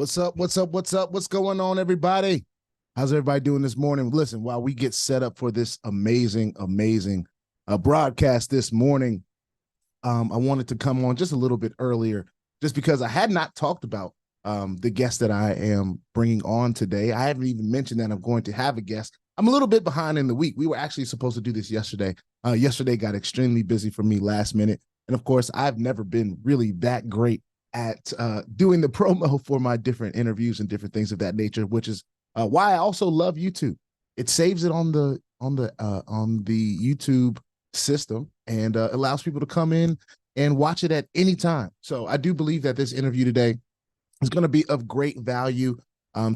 What's up? What's up? What's up? What's going on, everybody? How's everybody doing this morning? Listen, while we get set up for this amazing broadcast this morning, I wanted to come on just a little bit earlier, just because I had not talked about the guest that I am bringing on today. I haven't even mentioned that I'm going to have a guest. I'm a little bit behind in the week. We were actually supposed to do this yesterday. Yesterday got extremely busy for me last minute. And of course, I've never been really that great at doing the promo for my different interviews and different things of that nature, which is why I also love YouTube. It saves it on the YouTube system and allows people to come in and watch it at any time. So I do believe that this interview today is going to be of great value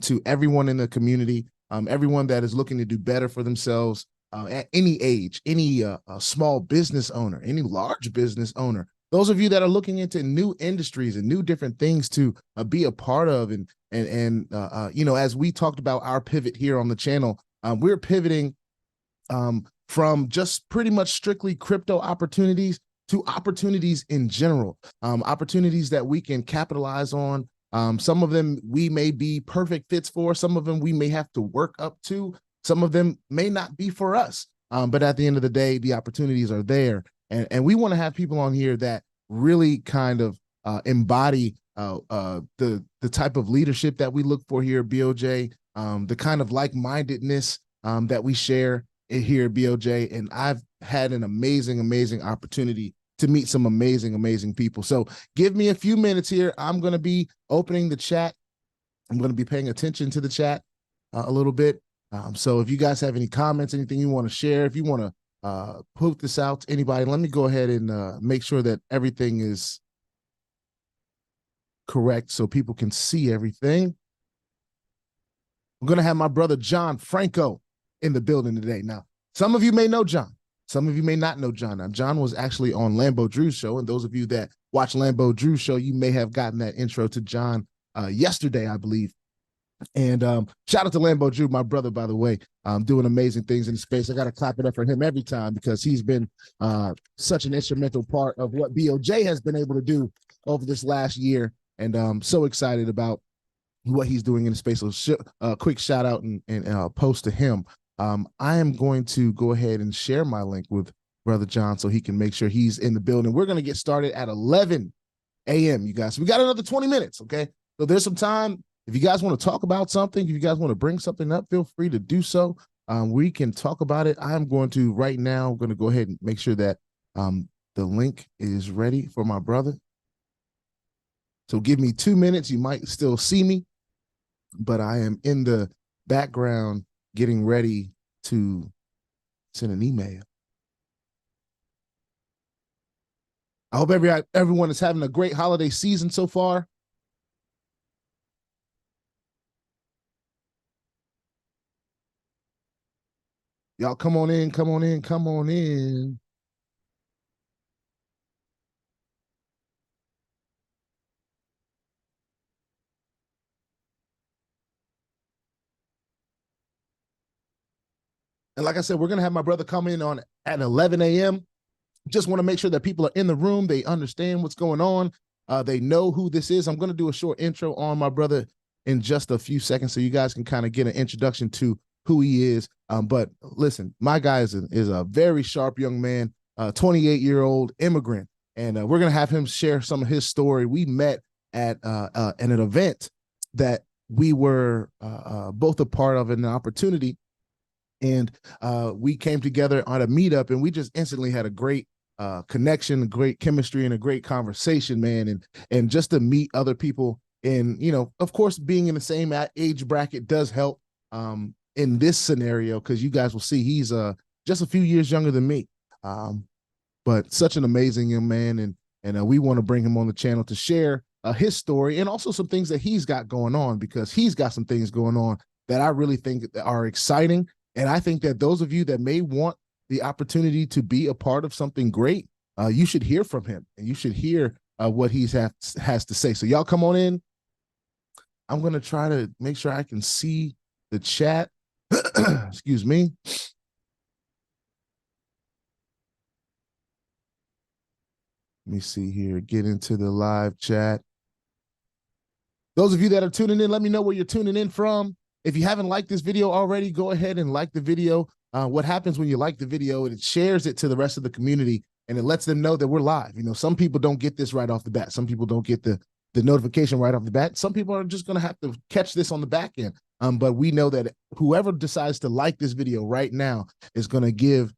to everyone in the community, everyone that is looking to do better for themselves at any age, any small business owner, any large business owner. Those of you that are looking into new industries and new different things to be a part of, and as we talked about our pivot here on the channel, we're pivoting from just pretty much strictly crypto opportunities to opportunities in general, opportunities that we can capitalize on. Some of them we may be perfect fits for, some of them we may have to work up to, some of them may not be for us. But at the end of the day, the opportunities are there. And we want to have people on here that really kind of embody the type of leadership that we look for here at BOJ, the kind of like-mindedness that we share here at BOJ. And I've had an amazing opportunity to meet some amazing people. So give me a few minutes here. I'm going to be opening the chat. I'm going to be paying attention to the chat a little bit. So if you guys have any comments, anything you want to share, if you want to put this out to anybody, let me go ahead and make sure that everything is correct so people can see everything. I'm going to have my brother John Franco in the building today. Now, some of you may know John. Some of you may not know John. Now, John was actually on Lambo Drew's show, and those of you that watch Lambo Drew's show, you may have gotten that intro to John yesterday, I believe. And shout out to Lambo Drew, my brother, by the way, doing amazing things in the space. I got to clap it up for him every time because he's been such an instrumental part of what BOJ has been able to do over this last year. And I'm so excited about what he's doing in the space. So quick shout out and post to him. I am going to go ahead and share my link with Brother John so he can make sure he's in the building. We're going to get started at 11 a.m., you guys. So we got another 20 minutes, okay? So there's some time. If you guys want to talk about something, if you guys want to bring something up, feel free to do so. We can talk about it. I'm going to right now, I'm going to go ahead and make sure that the link is ready for my brother. So give me 2 minutes. You might still see me, but I am in the background getting ready to send an email. I hope everyone is having a great holiday season so far. Y'all come on in, come on in, come on in. And like I said, we're going to have my brother come in on at 11 a.m. Just want to make sure that people are in the room. They understand what's going on. They know who this is. I'm going to do a short intro on my brother in just a few seconds so you guys can kind of get an introduction to who he is. But listen, my guy is a very sharp young man, 28-year-old immigrant. And we're going to have him share some of his story. We met at an event that we were both a part of, an opportunity. And we came together on a meetup, and we just instantly had a great connection, a great chemistry, and a great conversation, man. And just to meet other people, and of course, being in the same age bracket does help in this scenario, because you guys will see he's just a few years younger than me, but such an amazing young man, and we want to bring him on the channel to share his story and also some things that he's got going on, because he's got some things going on that I really think are exciting. And I think that those of you that may want the opportunity to be a part of something great, you should hear from him, and you should hear what he has to say. So y'all come on in. I'm going to try to make sure I can see the chat. Excuse me. Let me see here. Get into the live chat. Those of you that are tuning in, let me know where you're tuning in from. If you haven't liked this video already, go ahead and like the video. What happens when you like the video, it shares it to the rest of the community, and it lets them know that we're live. You know, some people don't get this right off the bat. Some people don't get the notification right off the bat. Some people are just going to have to catch this on the back end. But we know that whoever decides to like this video right now is going to give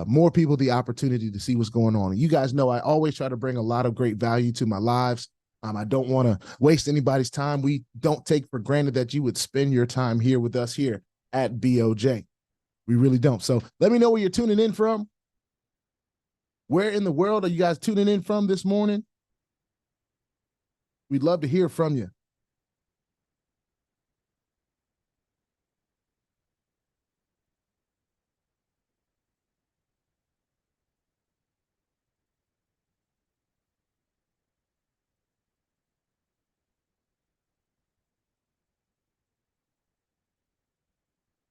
more people the opportunity to see what's going on. And you guys know I always try to bring a lot of great value to my lives. I don't want to waste anybody's time. We don't take for granted that you would spend your time here with us here at BOJ. We really don't. So let me know where you're tuning in from. Where in the world are you guys tuning in from this morning? We'd love to hear from you.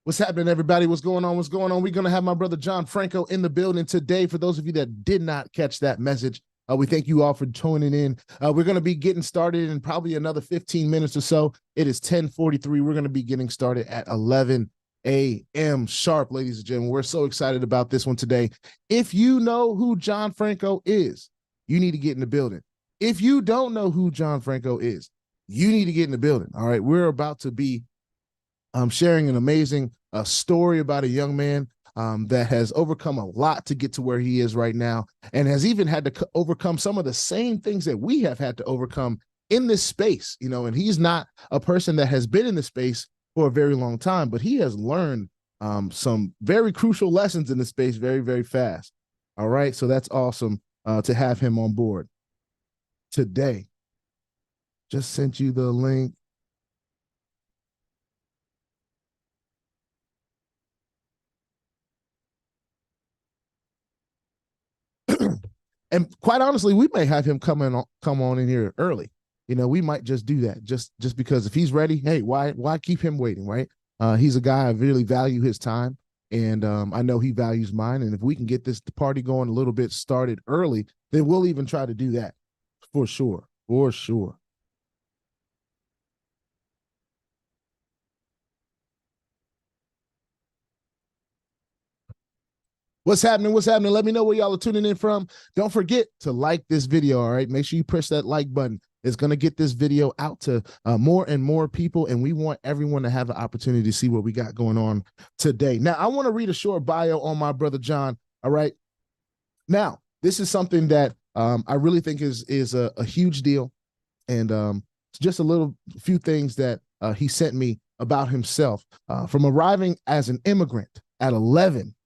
What's happening, everybody? What's going on? What's going on? We're going to have my brother John Franco in the building today. For those of you that did not catch that message, we thank you all for tuning in. We're going to be getting started in probably another 15 minutes or so. It is 10:43. We're going to be getting started at 11 a.m. sharp, ladies and gentlemen. We're so excited about this one today. If you know who John Franco is, you need to get in the building. If you don't know who John Franco is, you need to get in the building. All right, we're about to be sharing an amazing story about a young man that has overcome a lot to get to where he is right now, and has even had to overcome some of the same things that we have had to overcome in this space, you know. And he's not a person that has been in the space for a very long time, but he has learned some very crucial lessons in the space very, very fast. All right, so that's awesome to have him on board today. Just sent you the link. And quite honestly, we may have him come on in here early. You know, we might just do that just because if he's ready, hey, why keep him waiting, right? He's a guy I really value his time, and I know he values mine. And if we can get this party going a little bit started early, then we'll even try to do that for sure, for sure. What's happening? What's happening? Let me know where y'all are tuning in from. Don't forget to like this video, all right? Make sure you press that like button. It's going to get this video out to more and more people, and we want everyone to have the opportunity to see what we got going on today. Now, I want to read a short bio on my brother John, all right? Now, this is something that I really think is a huge deal, and just a few things that he sent me about himself. From arriving as an immigrant at 11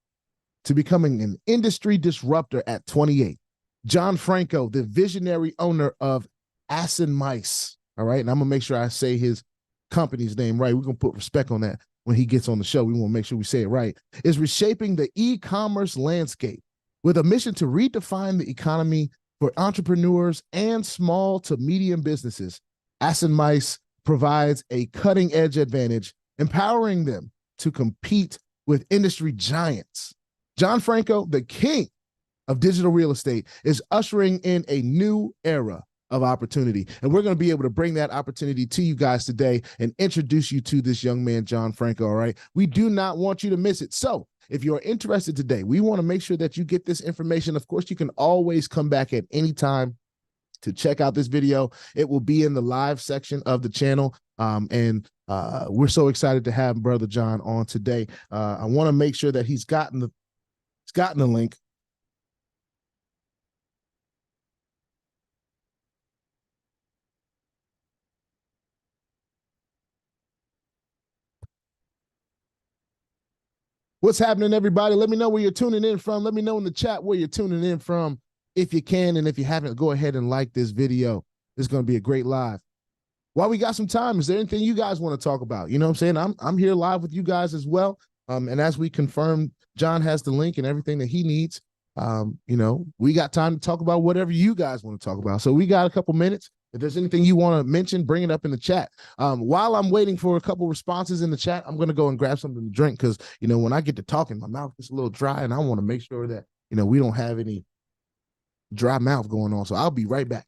to becoming an industry disruptor at 28. John Franco, the visionary owner of Mice, all right? And I'm going to make sure I say his company's name right. We're going to put respect on that when he gets on the show. We want to make sure we say it right. Is reshaping the e-commerce landscape with a mission to redefine the economy for entrepreneurs and small to medium businesses. Mice provides a cutting-edge advantage, empowering them to compete with industry giants. John Franco, the king of digital real estate, is ushering in a new era of opportunity. And we're going to be able to bring that opportunity to you guys today and introduce you to this young man, John Franco, all right? We do not want you to miss it. So if you're interested today, we want to make sure that you get this information. Of course, you can always come back at any time to check out this video. It will be in the live section of the channel. And we're so excited to have Brother John on today. I want to make sure that he's gotten the link. What's happening, everybody? Let me know where you're tuning in from. Let me know in the chat where you're tuning in from if you can. And if you haven't, go ahead and like this video. It's going to be a great live. While we got some time, is there anything you guys want to talk about? You know what I'm saying? I'm here live with you guys as well. And as we confirmed, John has the link and everything that he needs. You know, we got time to talk about whatever you guys want to talk about. So we got a couple minutes. If there's anything you want to mention, bring it up in the chat. While I'm waiting for a couple responses in the chat, I'm going to go and grab something to drink because, you know, when I get to talking, my mouth is a little dry and I want to make sure that, you know, we don't have any dry mouth going on. So I'll be right back.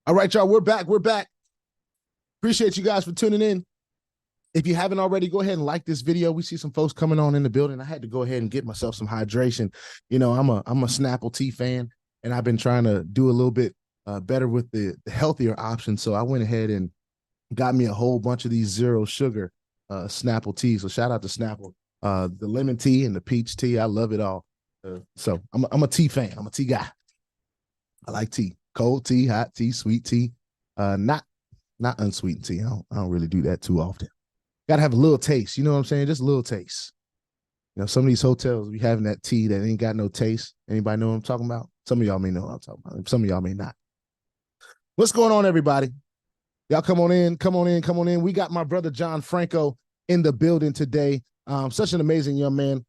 All right, y'all, we're back. We're back. Appreciate you guys for tuning in. If you haven't already, go ahead and like this video. We see some folks coming on in the building. I had to go ahead and get myself some hydration. You know, I'm a Snapple tea fan, and I've been trying to do a little bit better with the healthier options. So I went ahead and got me a whole bunch of these zero sugar Snapple tea. So shout out to Snapple. The lemon tea and the peach tea. I love it all. So I'm a tea fan. I'm a tea guy. I like tea. Cold tea, hot tea, sweet tea. Not unsweetened tea. I don't really do that too often. Got to have a little taste. You know what I'm saying? Just a little taste. You know, some of these hotels be having that tea that ain't got no taste. Anybody know what I'm talking about? Some of y'all may know what I'm talking about. Some of y'all may not. What's going on, everybody? Y'all come on in, come on in, come on in. We got my brother John Franco in the building today. Such an amazing young man.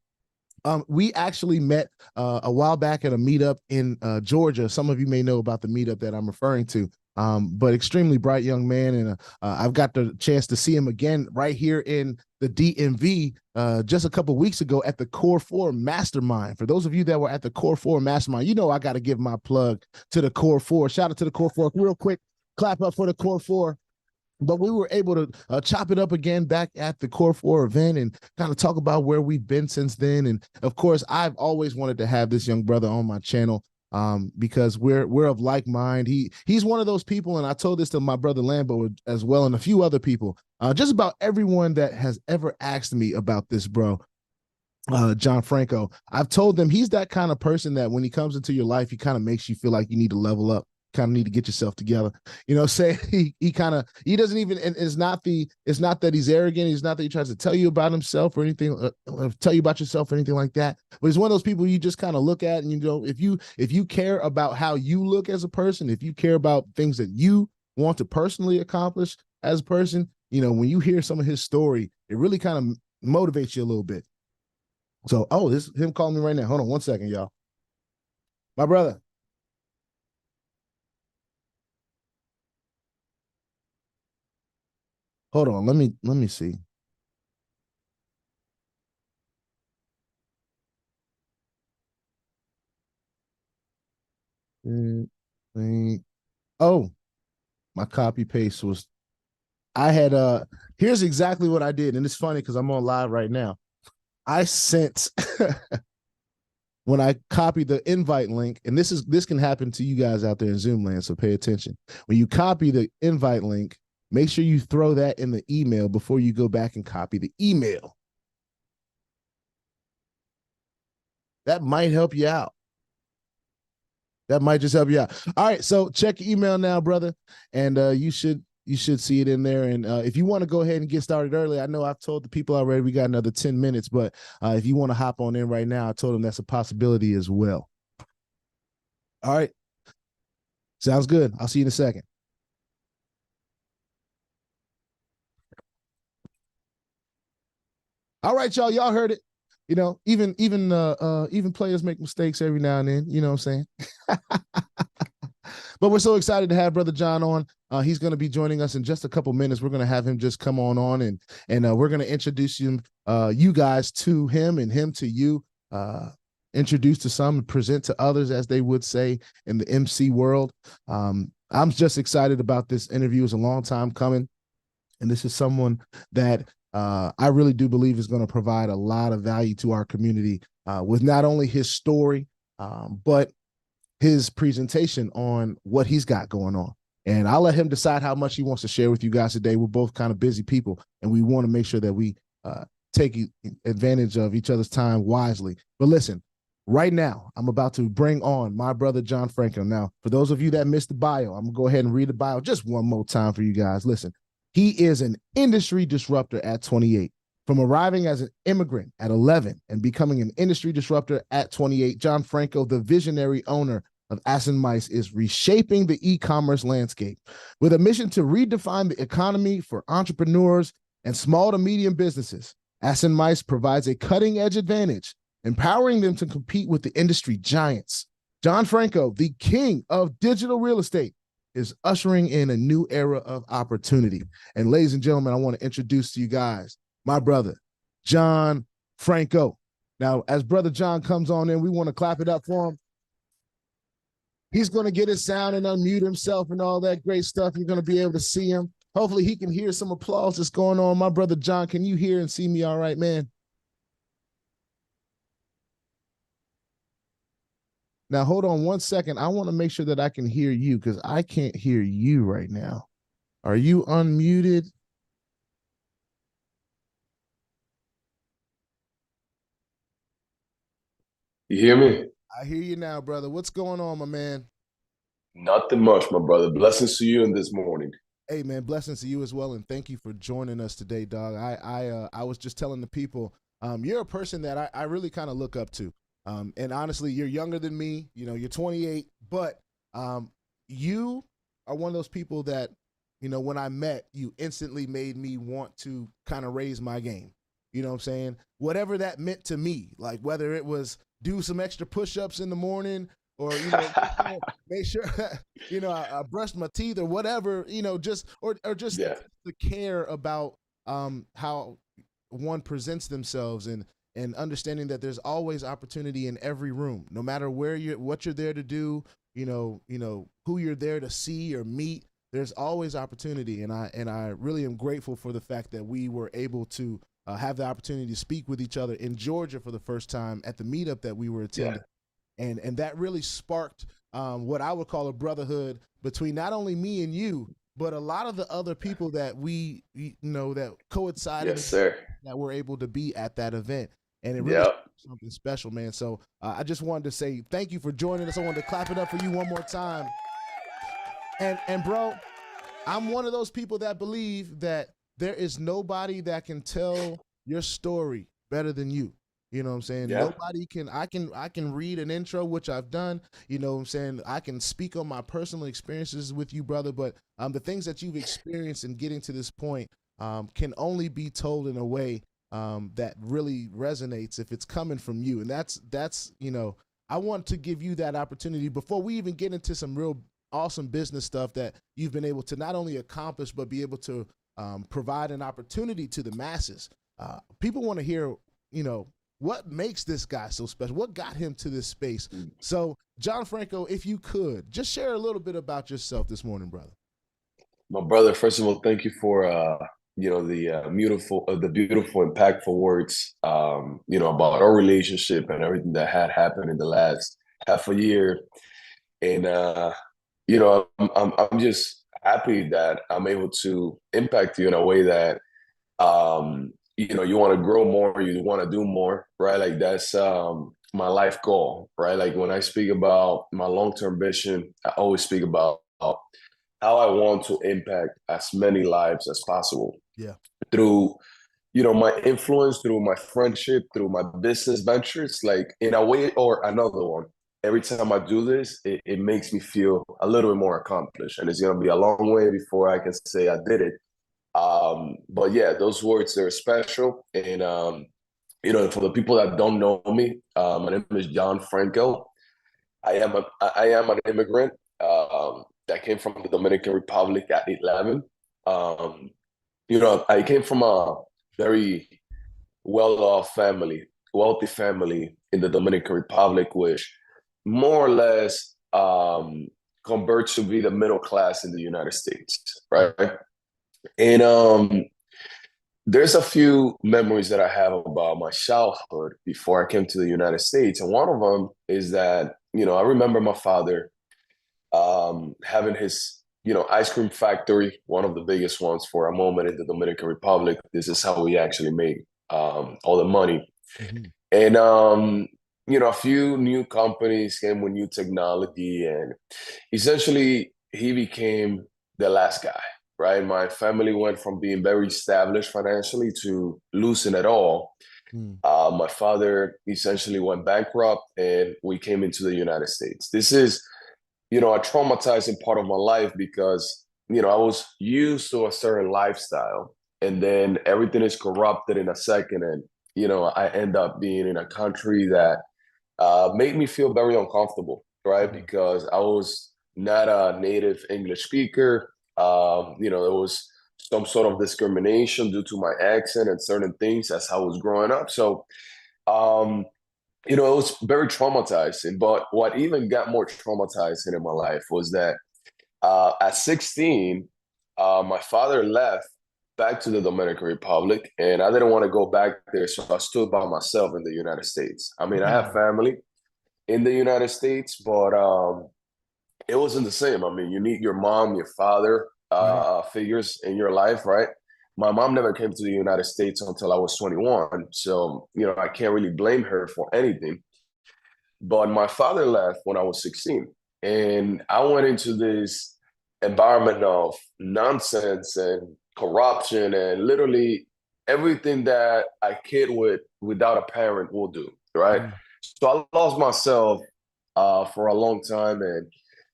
We actually met a while back at a meetup in Georgia. Some of you may know about the meetup that I'm referring to. But extremely bright young man, and I've got the chance to see him again right here in the DMV just a couple weeks ago at the Core 4 Mastermind. For those of you that were at the Core 4 Mastermind, you know I got to give my plug to the Core 4. Shout out to the Core 4. Real quick, clap up for the Core 4. But we were able to chop it up again back at the Core 4 event and kind of talk about where we've been since then. And of course, I've always wanted to have this young brother on my channel because we're of like mind. He's one of those people, and I told this to my brother Lambo as well, and a few other people. Just about everyone that has ever asked me about this, bro. John Franco, I've told them he's that kind of person that when he comes into your life, he kind of makes you feel like you need to level up. Kind of need to get yourself together, you know. Say he doesn't even, and it's not that he's arrogant. He's not that he tries to tell you about himself or anything, tell you about yourself or anything like that. But he's one of those people you just kind of look at, and you know, if you care about how you look as a person, if you care about things that you want to personally accomplish as a person, you know, when you hear some of his story, it really kind of motivates you a little bit. So, this is him calling me right now. Hold on one second, y'all. My brother. Hold on, let me see. Oh, my copy paste was, I had here's exactly what I did, and it's funny because I'm on live right now. I sent when I copied the invite link, and this can happen to you guys out there in Zoom land, so pay attention. When you copy the invite link, make sure you throw that in the email before you go back and copy the email. That might help you out. That might just help you out. All right, so check your email now, brother, and you should see it in there. And if you want to go ahead and get started early, I know I've told the people already we got another 10 minutes, but if you want to hop on in right now, I told them that's a possibility as well. All right, sounds good. I'll see you in a second. All right, y'all heard it. You know, even players make mistakes every now and then. You know what I'm saying? But we're so excited to have Brother John on. He's going to be joining us in just a couple minutes. We're going to have him just come on and we're going to introduce you guys to him and him to you. Introduce to some and present to others, as they would say in the MC world. I'm just excited about this interview. It's a long time coming, and this is someone that I really do believe is going to provide a lot of value to our community with not only his story, but his presentation on what he's got going on. And I'll let him decide how much he wants to share with you guys today. We're both kind of busy people, and we want to make sure that we take advantage of each other's time wisely. But listen, right now, I'm about to bring on my brother, John Franco. Now, for those of you that missed the bio, I'm going to go ahead and read the bio just one more time for you guys. Listen, he is an industry disruptor at 28. From arriving as an immigrant at 11 and becoming an industry disruptor at 28, John Franco, the visionary owner of Mice, is reshaping the e-commerce landscape. With a mission to redefine the economy for entrepreneurs and small to medium businesses, Mice provides a cutting-edge advantage, empowering them to compete with the industry giants. John Franco, the king of digital real estate, is ushering in a new era of opportunity. And ladies and gentlemen, I want to introduce to you guys my brother, John Franco. Now, as Brother John comes on in, we want to clap it up for him. He's going to get his sound and unmute himself and all that great stuff. You're going to be able to see him. Hopefully he can hear some applause that's going on. My brother John, can you hear and see me all right, man? Now, hold on one second. I want to make sure that I can hear you because I can't hear you right now. Are you unmuted? You hear me? I hear you now, brother. What's going on, my man? Nothing much, my brother. Blessings to you in this morning. Hey, man, blessings to you as well, and thank you for joining us today, dog. I was just telling the people, you're a person that I really kind of look up to. And honestly, you're younger than me. You know, you're 28, but you are one of those people that, you know, when I met, you instantly made me want to kind of raise my game. You know what I'm saying? Whatever that meant to me, like whether it was do some extra push-ups in the morning or, you know, make sure, you know, I brushed my teeth or whatever, you know, just, or just Yeah, the care about how one presents themselves and understanding that there's always opportunity in every room, no matter where what you're there to do, you know who you're there to see or meet. There's always opportunity, and I really am grateful for the fact that we were able to have the opportunity to speak with each other in Georgia for the first time at the meetup that we were yeah, attending, and that really sparked what I would call a brotherhood between not only me and you, but a lot of the other people that we you know that coincided yes, sir. that were able to be at that event. And it really Yep. something special, man. So I just wanted to say thank you for joining us. I wanted to clap it up for you one more time. And bro, I'm one of those people that believe that there is nobody that can tell your story better than you. You know what I'm saying? Yeah, Nobody can I can read an intro, which I've done. You know what I'm saying? I can speak on my personal experiences with you, brother, but the things that you've experienced in getting to this point can only be told in a way that really resonates if it's coming from you. And that's, you know, I want to give you that opportunity before we even get into some real awesome business stuff that you've been able to not only accomplish, but be able to provide an opportunity to the masses. People want to hear, you know, what makes this guy so special? What got him to this space? So, John Franco, if you could just share a little bit about yourself this morning, brother. my brother. First of all, thank you for the beautiful, impactful words. About our relationship and everything that had happened in the last half a year, and I'm just happy that I'm able to impact you in a way that you want to grow more, you want to do more, right? Like that's my life goal, right? Like when I speak about my long-term vision, I always speak about how I want to impact as many lives as possible Yeah. through, my influence, through my friendship, through my business ventures, like in a way or another one. Every time I do this, it makes me feel a little bit more accomplished. And it's going to be a long way before I can say I did it. But yeah, those words, they're special. And, for the people that don't know me, my name is John Franco. I am an immigrant that came from the Dominican Republic at 11. Um, I came from a very well-off family, wealthy family in the Dominican Republic, which more or less converts to be the middle class in the United States, right? And there's a few memories that I have about my childhood before I came to the United States. And one of them is that, I remember my father having his, ice cream factory, one of the biggest ones for a moment in the Dominican Republic. This is how we actually made all the money. Mm-hmm. And, a few new companies came with new technology, and essentially he became the last guy, right? My family went from being very established financially to losing it all. Mm. My father essentially went bankrupt, and we came into the United States. This is, a traumatizing part of my life because, I was used to a certain lifestyle, and then everything is corrupted in a second. And, I end up being in a country that made me feel very uncomfortable, right? Yeah. Because I was not a native English speaker. There was some sort of discrimination due to my accent and certain things as I was growing up. So, um, you know, it was very traumatizing. But what even got more traumatizing in my life was that at 16, my father left back to the Dominican Republic, and I didn't want to go back there, so I stood by myself in the United States. I mean, I have family in the United States, but it wasn't the same. I mean, you need your mom, your father Right. figures in your life, right? My mom never came to the United States until I was 21, so you know I can't really blame her for anything. But my father left when I was 16, and I went into this environment of nonsense and corruption and literally everything that a kid would without a parent will do, right? Mm. So I lost myself for a long time, and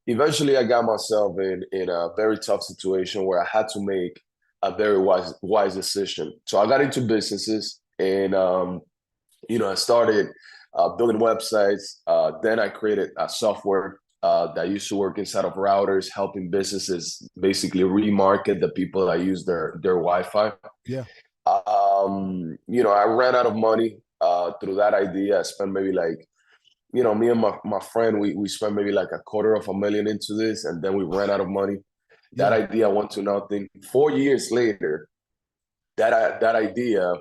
eventually I got myself in a very tough situation where I had to make a very wise decision. So I got into businesses, and you know, I started building websites. Then I created a software that used to work inside of routers, helping businesses basically remarket the people that use their Wi-Fi. Yeah. You know, I ran out of money through that idea. I spent maybe like, you know, me and my friend, we spent maybe like $250,000 into this, and then we ran out of money. That Yeah. idea went to nothing. 4 years later, that idea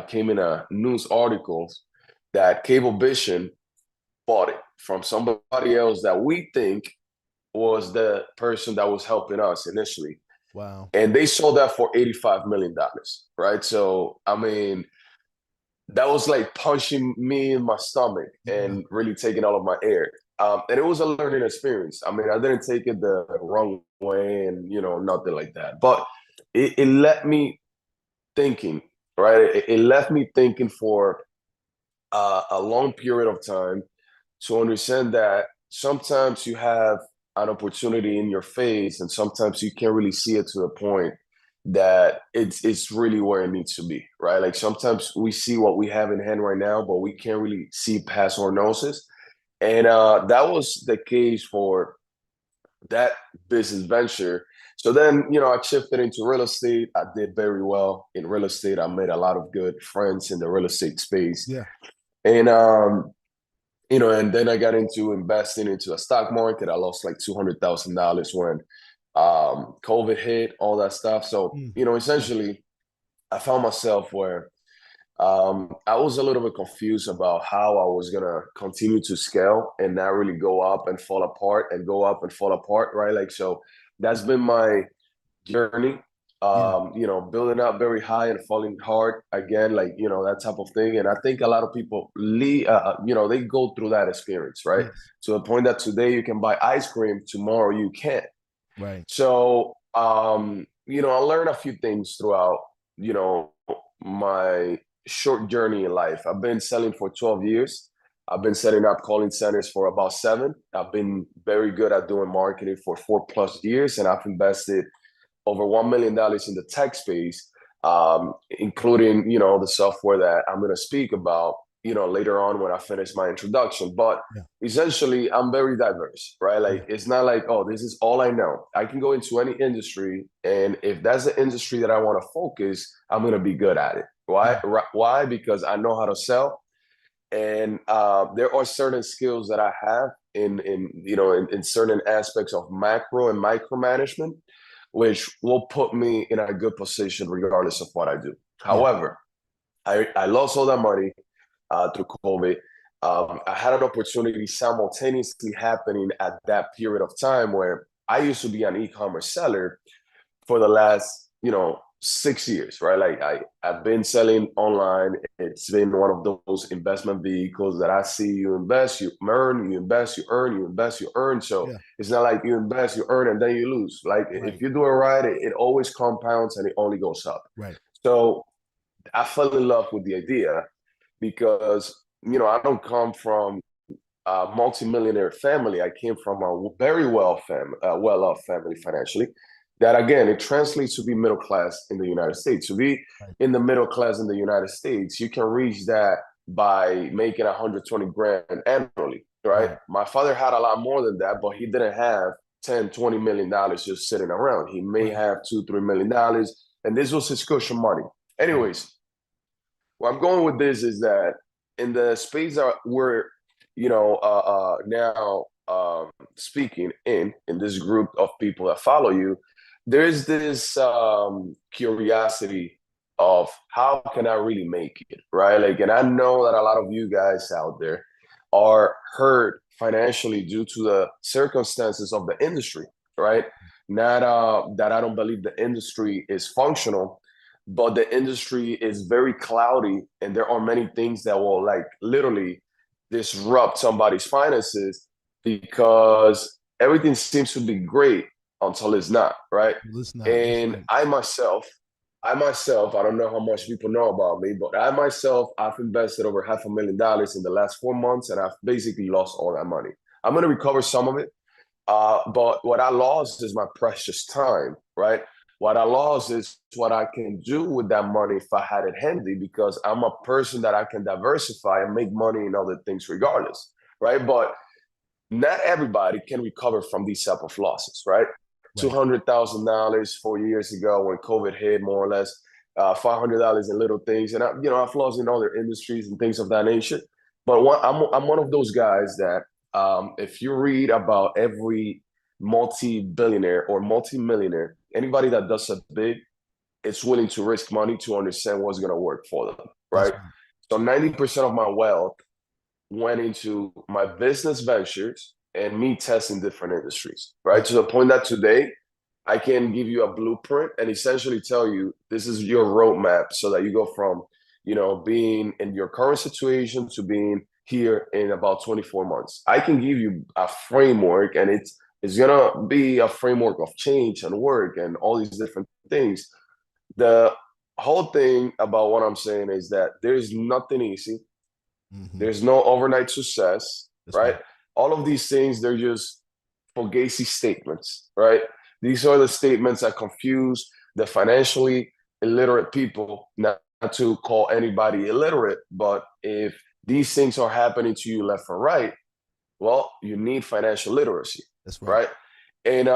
came in a news article that Cablevision bought it from somebody else that we think was the person that was helping us initially. Wow. And they sold that for $85 million, right? So, I mean, that was like punching me in my stomach Yeah. and really taking all of my air. And it was a learning experience. I mean, I didn't take it the wrong way and, you know, nothing like that. But it left me thinking, right? It left me thinking for a long period of time to understand that sometimes you have an opportunity in your face and sometimes you can't really see it to the point that it's really where it needs to be, right? Like sometimes we see what we have in hand right now, but we can't really see past our noses. And that was the case for that business venture. So then, you know, I shifted into real estate. I did very well in real estate. I made a lot of good friends in the real estate space. Yeah. And you know, and then I got into investing into a stock market. I lost like $200,000 when COVID hit, all that stuff. So, Mm. you know, Yeah. essentially, I found myself where I was a little bit confused about how I was gonna continue to scale and not really go up and fall apart and go up and fall apart, right? Like, so that's been my journey. Yeah. You know, building up very high and falling hard again, like, you know, that type of thing. And I think a lot of people you know, they go through that experience, right? Yes. To the point that today you can buy ice cream, tomorrow you can't. Right. So, you know, I learned a few things throughout, you know, my short journey in life. I've been selling for 12 years. I've been setting up calling centers for about 7. I've been very good at doing marketing for 4+ years, and I've invested over $1 million in the tech space, including, you know, the software that I'm going to speak about, you know, later on when I finish my introduction. But Yeah. essentially, I'm very diverse, right? Yeah. Like, it's not like, oh, this is all I know. I can go into any industry, and if that's the industry that I want to focus, I'm going to be good at it. Why? Yeah. Why? Because I know how to sell, and there are certain skills that I have in you know in certain aspects of macro and micromanagement, which will put me in a good position regardless of what I do. Yeah. However, I lost all that money through COVID. I had an opportunity simultaneously happening at that period of time where I used to be an e-commerce seller for the last, you know, 6 years, right? Like I've been selling online. It's been one of those investment vehicles that I see you invest, you earn, you invest, you earn, you invest, you earn. So Yeah. it's not like you invest, you earn, and then you lose. Like if Right. you do it right, it always compounds and it only goes up. Right. So I fell in love with the idea because, you know, I don't come from a multimillionaire family. I came from a very well-off family financially. That again, it translates to be middle class in the United States. To be Right. in the middle class in the United States, you can reach that by making 120 grand annually, right? Right. My father had a lot more than that, but he didn't have 10, $20 million just sitting around. He may Right. have $2, $3 million, and this was his cushion money. Right. Anyways, where I'm going with this is that in the space that we're, now speaking in this group of people that follow you, there's this curiosity of how can I really make it, right? Like, and I know that a lot of you guys out there are hurt financially due to the circumstances of the industry, right? Not that I don't believe the industry is functional, but the industry is very cloudy, and there are many things that will like literally disrupt somebody's finances because everything seems to be great until it's not, right? It's not. And Right. I myself, I don't know how much people know about me, but I myself, I've invested over $500,000 in the last 4 months, and I've basically lost all that money. I'm going to recover some of it, but what I lost is my precious time, right? What I lost is what I can do with that money if I had it handy, because I'm a person that I can diversify and make money in other things regardless, right? But not everybody can recover from these type of losses, right? $200,000 4 years ago when COVID hit, more or less, $500 in little things, and I've lost in other industries and things of that nature. But I'm one of those guys that if you read about every multi-billionaire or multi-millionaire, anybody that does it big, it's willing to risk money to understand what's going to work for them, right? So 90% of my wealth went into my business ventures and me testing different industries, right? To the point that today I can give you a blueprint and essentially tell you this is your roadmap, so that you go from, being in your current situation to being here in about 24 months. I can give you a framework, and it's gonna be a framework of change and work and all these different things. The whole thing about what I'm saying is that there's nothing easy. There's no overnight success, right? All of these things, they're just fugazi statements, right? These are the statements that confuse the financially illiterate people, not to call anybody illiterate, but if these things are happening to you left or right, well, you need financial literacy, right? And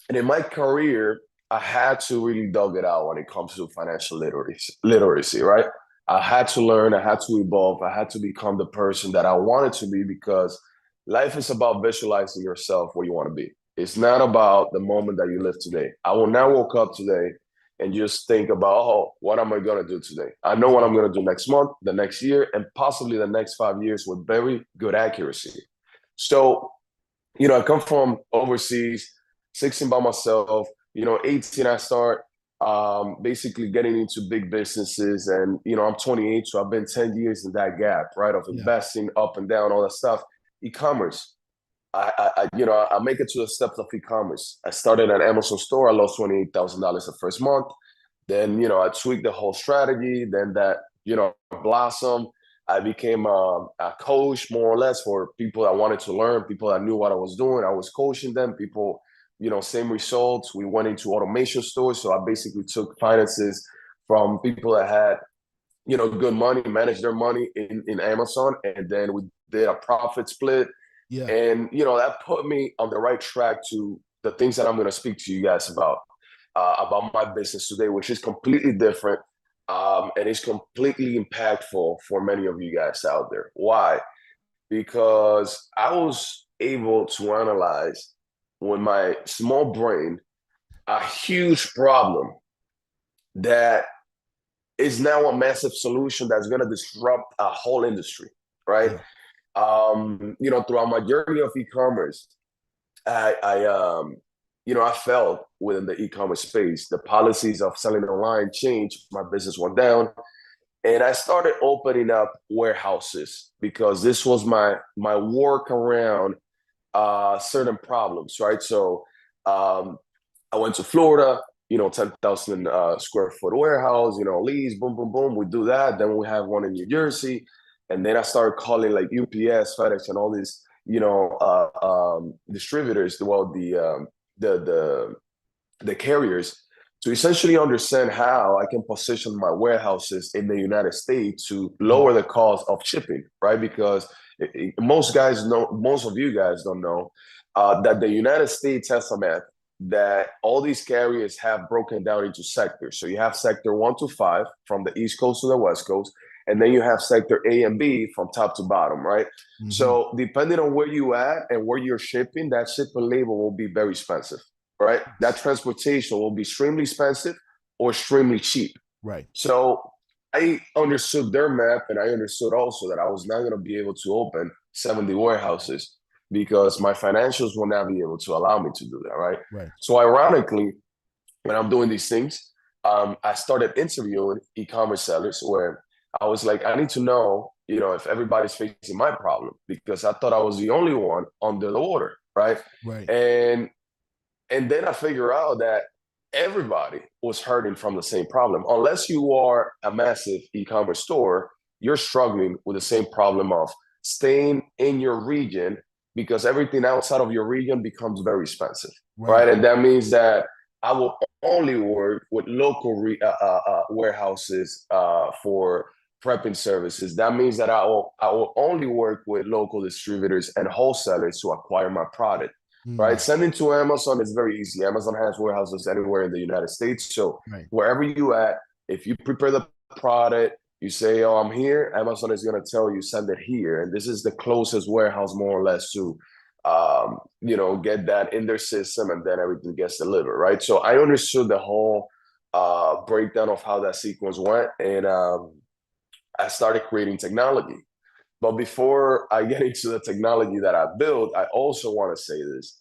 in my career, I had to really dug it out when it comes to financial literacy, right? I had to learn, I had to evolve, I had to become the person that I wanted to be, because life is about visualizing yourself where you want to be. It's not about the moment that you live today. I will now woke up today and just think about, oh, what am I going to do today? I know what I'm going to do next month, the next year, and possibly the next 5 years with very good accuracy. So, I come from overseas, 16 by myself, 18, I start basically getting into big businesses, and I'm 28, so I've been 10 years in that gap, right, of investing up and down, all that stuff. E-commerce, I make it to the steps of e-commerce. I started an Amazon store. I lost $28,000 the first month. Then I tweaked the whole strategy. Then that blossomed. I became a coach, more or less, for people that wanted to learn, people that knew what I was doing. I was coaching them. People, same results. We went into automation stores. So I basically took finances from people that had, good money, managed their money in Amazon. And then we did a profit split. And, that put me on the right track to the things that I'm going to speak to you guys about my business today, which is completely different. And it's completely impactful for many of you guys out there. Why? Because I was able to analyze with my small brain a huge problem that is now a massive solution that's going to disrupt a whole industry, right? Throughout my journey of e-commerce, I felt within the e-commerce space, the policies of selling online changed. My business went down, and I started opening up warehouses because this was my work around certain problems, right? So I went to Florida, 10,000 square foot warehouse, lease, boom, boom, boom. We do that. Then we have one in New Jersey. And then I started calling like UPS, FedEx, and all these, distributors, the carriers, to essentially understand how I can position my warehouses in the United States to lower the cost of shipping, right? Because most of you guys don't know that the United States has a map that all these carriers have broken down into sectors. So you have sector 1 to 5 from the East Coast to the West Coast. and then you have sector A and B from top to bottom, right? Mm-hmm. So depending on where you at and where you're shipping, that shipping label will be very expensive, right? That transportation will be extremely expensive or extremely cheap. Right. So I understood their map, and I understood also that I was not going to be able to open 70 warehouses because my financials will not be able to allow me to do that, right? Right. So ironically, when I'm doing these things, I started interviewing e-commerce sellers where I was like, I need to know, if everybody's facing my problem, because I thought I was the only one under the order, right? Right. And then I figure out that everybody was hurting from the same problem. Unless you are a massive e-commerce store, you're struggling with the same problem of staying in your region, because everything outside of your region becomes very expensive, right? And that means that I will only work with local warehouses for prepping services. That means that I will only work with local distributors and wholesalers to acquire my product. Right, sending to Amazon is very easy. Amazon has warehouses anywhere in the United States. So wherever you at, if you prepare the product, you say, "Oh, I'm here," Amazon is going to tell you, "Send it here," and this is the closest warehouse, more or less, to get that in their system, and then everything gets delivered. Right. So I understood the whole breakdown of how that sequence went, and I started creating technology. But before I get into the technology that I built, I also want to say this.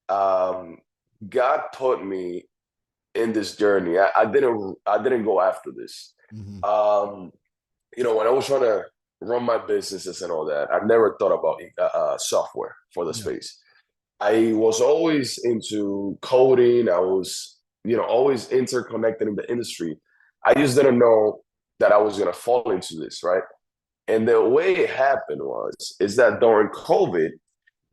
God put me in this journey. I didn't go after this. When I was trying to run my businesses and all that, I never thought about software for the space. I was always into coding. I was, always interconnected in the industry. I just didn't know that I was going to fall into this, right? And the way it happened is that during COVID,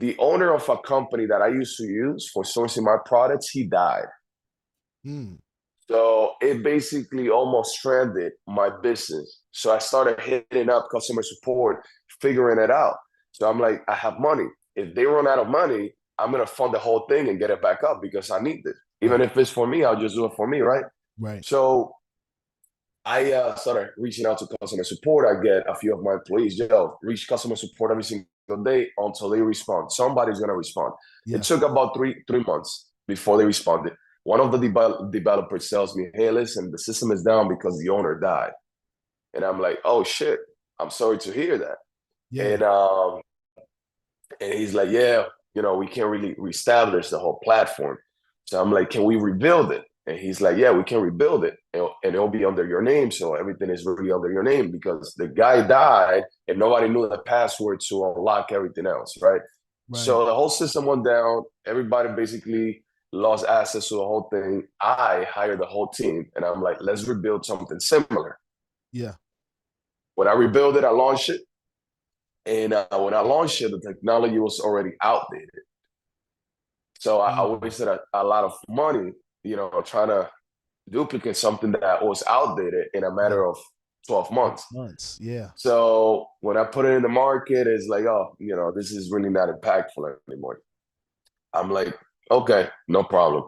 the owner of a company that I used to use for sourcing my products, he died. So it basically almost stranded my business. So I started hitting up customer support, figuring it out. So I'm like, I have money. If they run out of money, I'm going to fund the whole thing and get it back up because I need it. Even if it's for me, I'll just do it for me, right? Right. So I started reaching out to customer support. I get a few of my employees, reach customer support every single day until they respond. Somebody's going to respond. It took about three months before they responded. One of the developers tells me, "Hey, listen, the system is down because the owner died." And I'm like, "Oh, shit. I'm sorry to hear that." And he's like, "Yeah, we can't really reestablish the whole platform." So I'm like, "Can we rebuild it?" And he's like, "Yeah, we can rebuild it, and it'll be under your name. So everything is really under your name because the guy died and nobody knew the password to unlock everything else, right?" So the whole system went down. Everybody basically lost access to the whole thing. I hired the whole team, and I'm like, "Let's rebuild something similar." Yeah. When I rebuilt it, I launched it. And when I launched it, the technology was already outdated. So I wasted a lot of money, trying to duplicate something that was outdated in a matter of 12 months. Yeah. So when I put it in the market, it's like, oh, this is really not impactful anymore. I'm like, okay, no problem.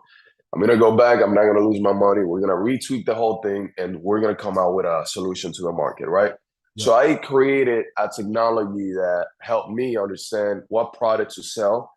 I'm going to go back. I'm not going to lose my money. We're going to retweak the whole thing, and we're going to come out with a solution to the market, right? Yep. So I created a technology that helped me understand what product to sell,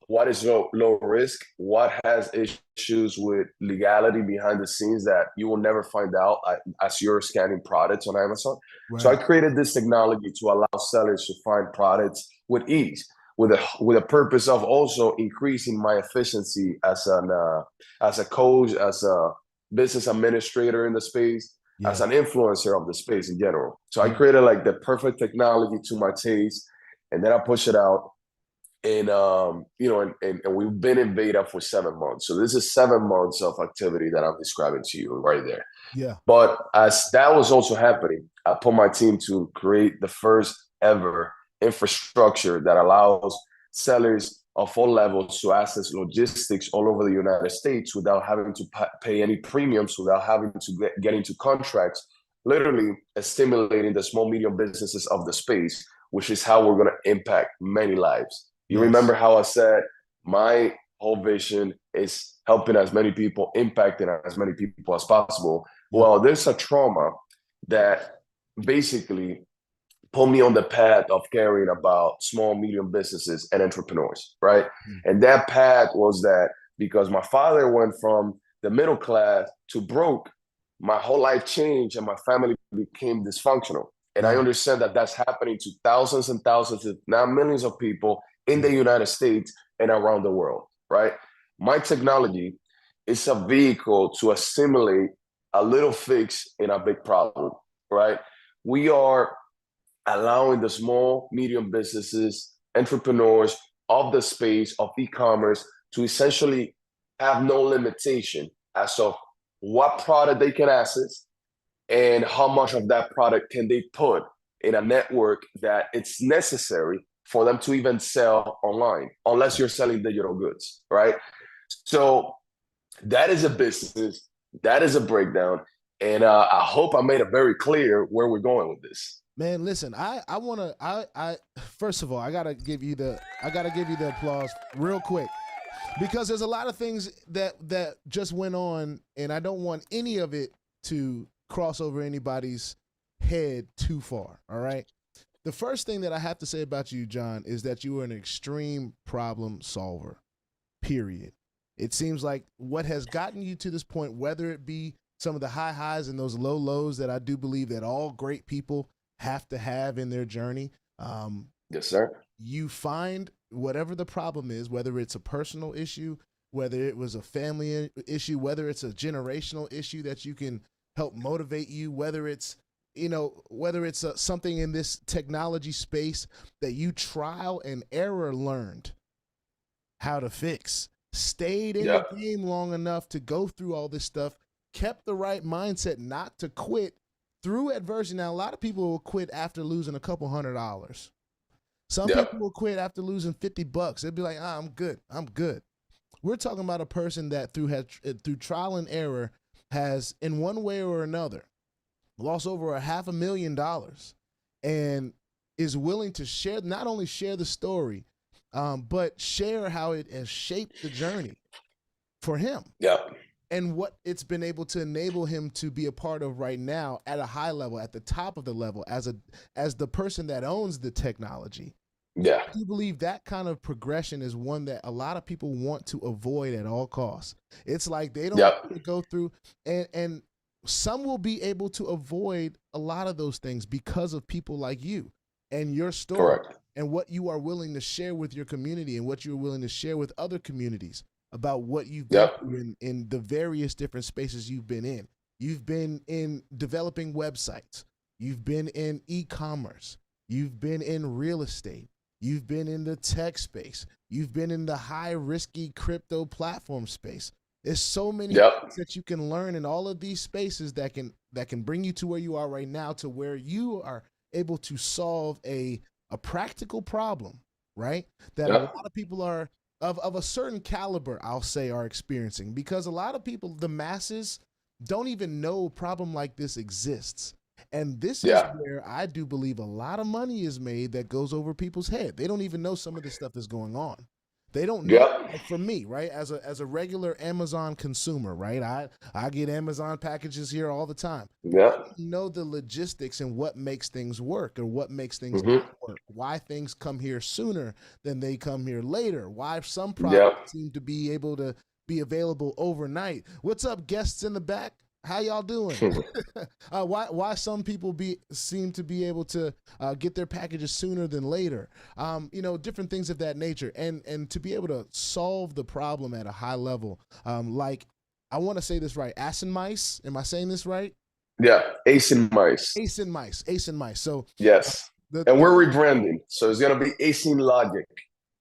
what is low risk, what has issues with legality behind the scenes that you will never find out as you're scanning products on Amazon. Right. So I created this technology to allow sellers to find products with ease, with a purpose of also increasing my efficiency as a coach, as a business administrator in the space, as an influencer of the space in general. So I created like the perfect technology to my taste, and then I push it out. And and we've been in beta for 7 months. So this is 7 months of activity that I'm describing to you right there. Yeah. But as that was also happening, I put my team to create the first ever infrastructure that allows sellers of all levels to access logistics all over the United States without having to pay any premiums, without having to get into contracts, literally stimulating the small, medium businesses of the space, which is how we're going to impact many lives. You remember how I said my whole vision is helping as many people, impacting as many people as possible. Well, there's a trauma that basically put me on the path of caring about small, medium businesses and entrepreneurs, right? And that path was that because my father went from the middle class to broke, my whole life changed and my family became dysfunctional. And I understand that that's happening to thousands and thousands, if not millions of people in the United States and around the world, right? My technology is a vehicle to assimilate a little fix in a big problem, right? We are allowing the small, medium businesses, entrepreneurs of the space of e-commerce to essentially have no limitation as of what product they can access and how much of that product can they put in a network that it's necessary for them to even sell online, unless you're selling digital goods, right? So that is a business, that is a breakdown, and I hope I made it very clear where we're going with this. Man, listen, I first of all, I gotta give you the applause real quick, because there's a lot of things that just went on, and I don't want any of it to cross over anybody's head too far. All right. The first thing that I have to say about you, John, is that you are an extreme problem solver. Period. It seems like what has gotten you to this point, whether it be some of the high highs and those low lows that I do believe that all great people have to have in their journey. Yes, sir. You find whatever the problem is, whether it's a personal issue, whether it was a family issue, whether it's a generational issue that you can help motivate you, whether it's, whether it's something in this technology space that you trial and error learned how to fix, stayed in the game long enough to go through all this stuff, kept the right mindset not to quit through adversity. Now, a lot of people will quit after losing a couple $100s. Some people will quit after losing $50. They'll be like, I'm good. I'm good. We're talking about a person that through trial and error has, in one way or another, lost over $500,000 and is willing to share, not only share the story, but share how it has shaped the journey for him. And what it's been able to enable him to be a part of right now at a high level, at the top of the level, as the person that owns the technology. I do believe that kind of progression is one that a lot of people want to avoid at all costs. It's like they don't want to go through, and some will be able to avoid a lot of those things because of people like you and your story. And what you are willing to share with your community and what you're willing to share with other communities about what you've been through in the various different spaces you've been in. You've been in developing websites. You've been in e-commerce. You've been in real estate. You've been in the tech space. You've been in the high risky crypto platform space. There's so many things that you can learn in all of these spaces that can bring you to where you are right now, to where you are able to solve a practical problem, right? That a lot of people are of a certain caliber, I'll say, are experiencing, because a lot of people, the masses, don't even know a problem like this exists. And this is where I do believe a lot of money is made that goes over people's head. They don't even know some of the stuff that's going on. They don't know. Like for me, right, as a regular Amazon consumer, right, I get Amazon packages here all the time. I don't know the logistics and what makes things work or what makes things not work, why things come here sooner than they come here later, why some products seem to be able to be available overnight. What's up, guests in the back? How y'all doing? Why some people seem to be able to get their packages sooner than later? Different things of that nature, and to be able to solve the problem at a high level. Like, I want to say this right, Ace and Mice. Am I saying this right? Ace and Mice. Ace and Mice. Ace and Mice. So and we're rebranding, so it's gonna be Ace and Logic.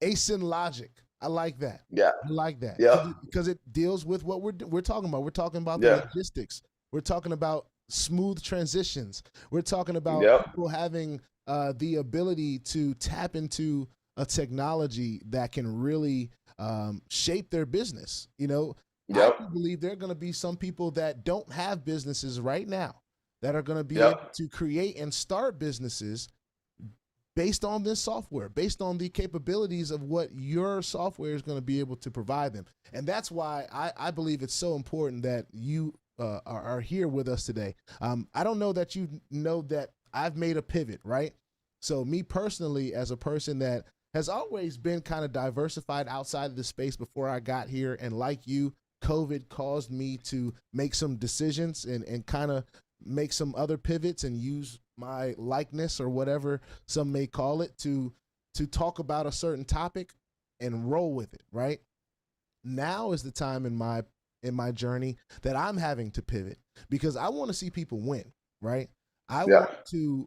Ace and Logic. I like that. I like that. Because it deals with what we're talking about. We're talking about the logistics. We're talking about smooth transitions. We're talking about people having the ability to tap into a technology that can really shape their business. I believe there are going to be some people that don't have businesses right now that are going to be able to create and start businesses based on this software, based on the capabilities of what your software is going to be able to provide them. And that's why I believe it's so important that you are here with us today. I don't know that you know that I've made a pivot, right? So me personally, as a person that has always been kind of diversified outside of the space before I got here, and like you, COVID caused me to make some decisions and kind of make some other pivots and use my likeness or whatever some may call it to talk about a certain topic and roll with it, right? Now is the time in my journey that I'm having to pivot because I want to see people win, right? I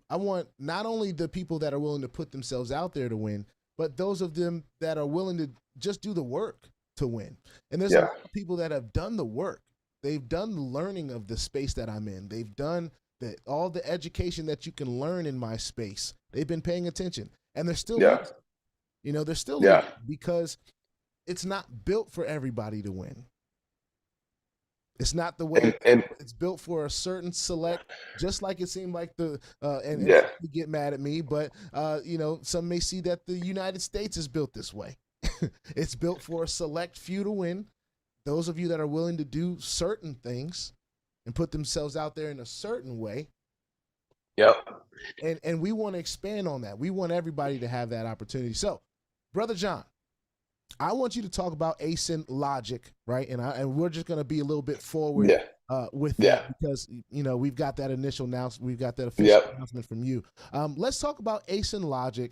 want not only the people that are willing to put themselves out there to win, but those of them that are willing to just do the work to win. And there's a lot of people that have done the work. They've done the learning of the space that I'm in. They've done all the education that you can learn in my space. They've been paying attention, and they're still losing. You know, they're still losing because it's not built for everybody to win. It's not the way it's built for a certain select, just like it seemed like and you get mad at me, but you know, some may see that the United States is built this way. It's built for a select few to win. Those of you that are willing to do certain things and put themselves out there in a certain way. And we want to expand on that. We want everybody to have that opportunity. So, Brother John, I want you to talk about ASIN logic, right? And we're just going to be a little bit forward with that because, you know, we've got that initial announcement. We've got that official announcement from you. Let's talk about ASIN logic.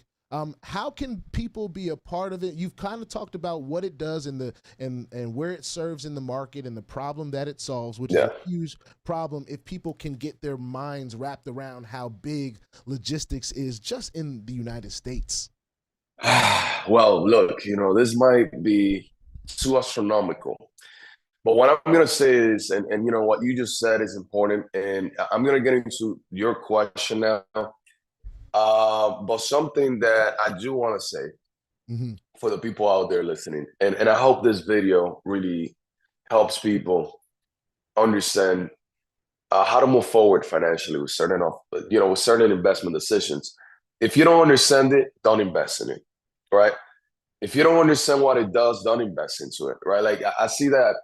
How can people be a part of it? You've kind of talked about what it does and where it serves in the market and the problem that it solves, which is a huge problem if people can get their minds wrapped around how big logistics is just in the United States. Well, look, you know, this might be too astronomical, but what I'm going to say is, and you know, what you just said is important, and I'm going to get into your question now. But something that I do want to say for the people out there listening, and I hope this video really helps people understand how to move forward financially with certain investment decisions. If you don't understand it, don't invest in it, right? If you don't understand what it does, don't invest into it, right? Like I see that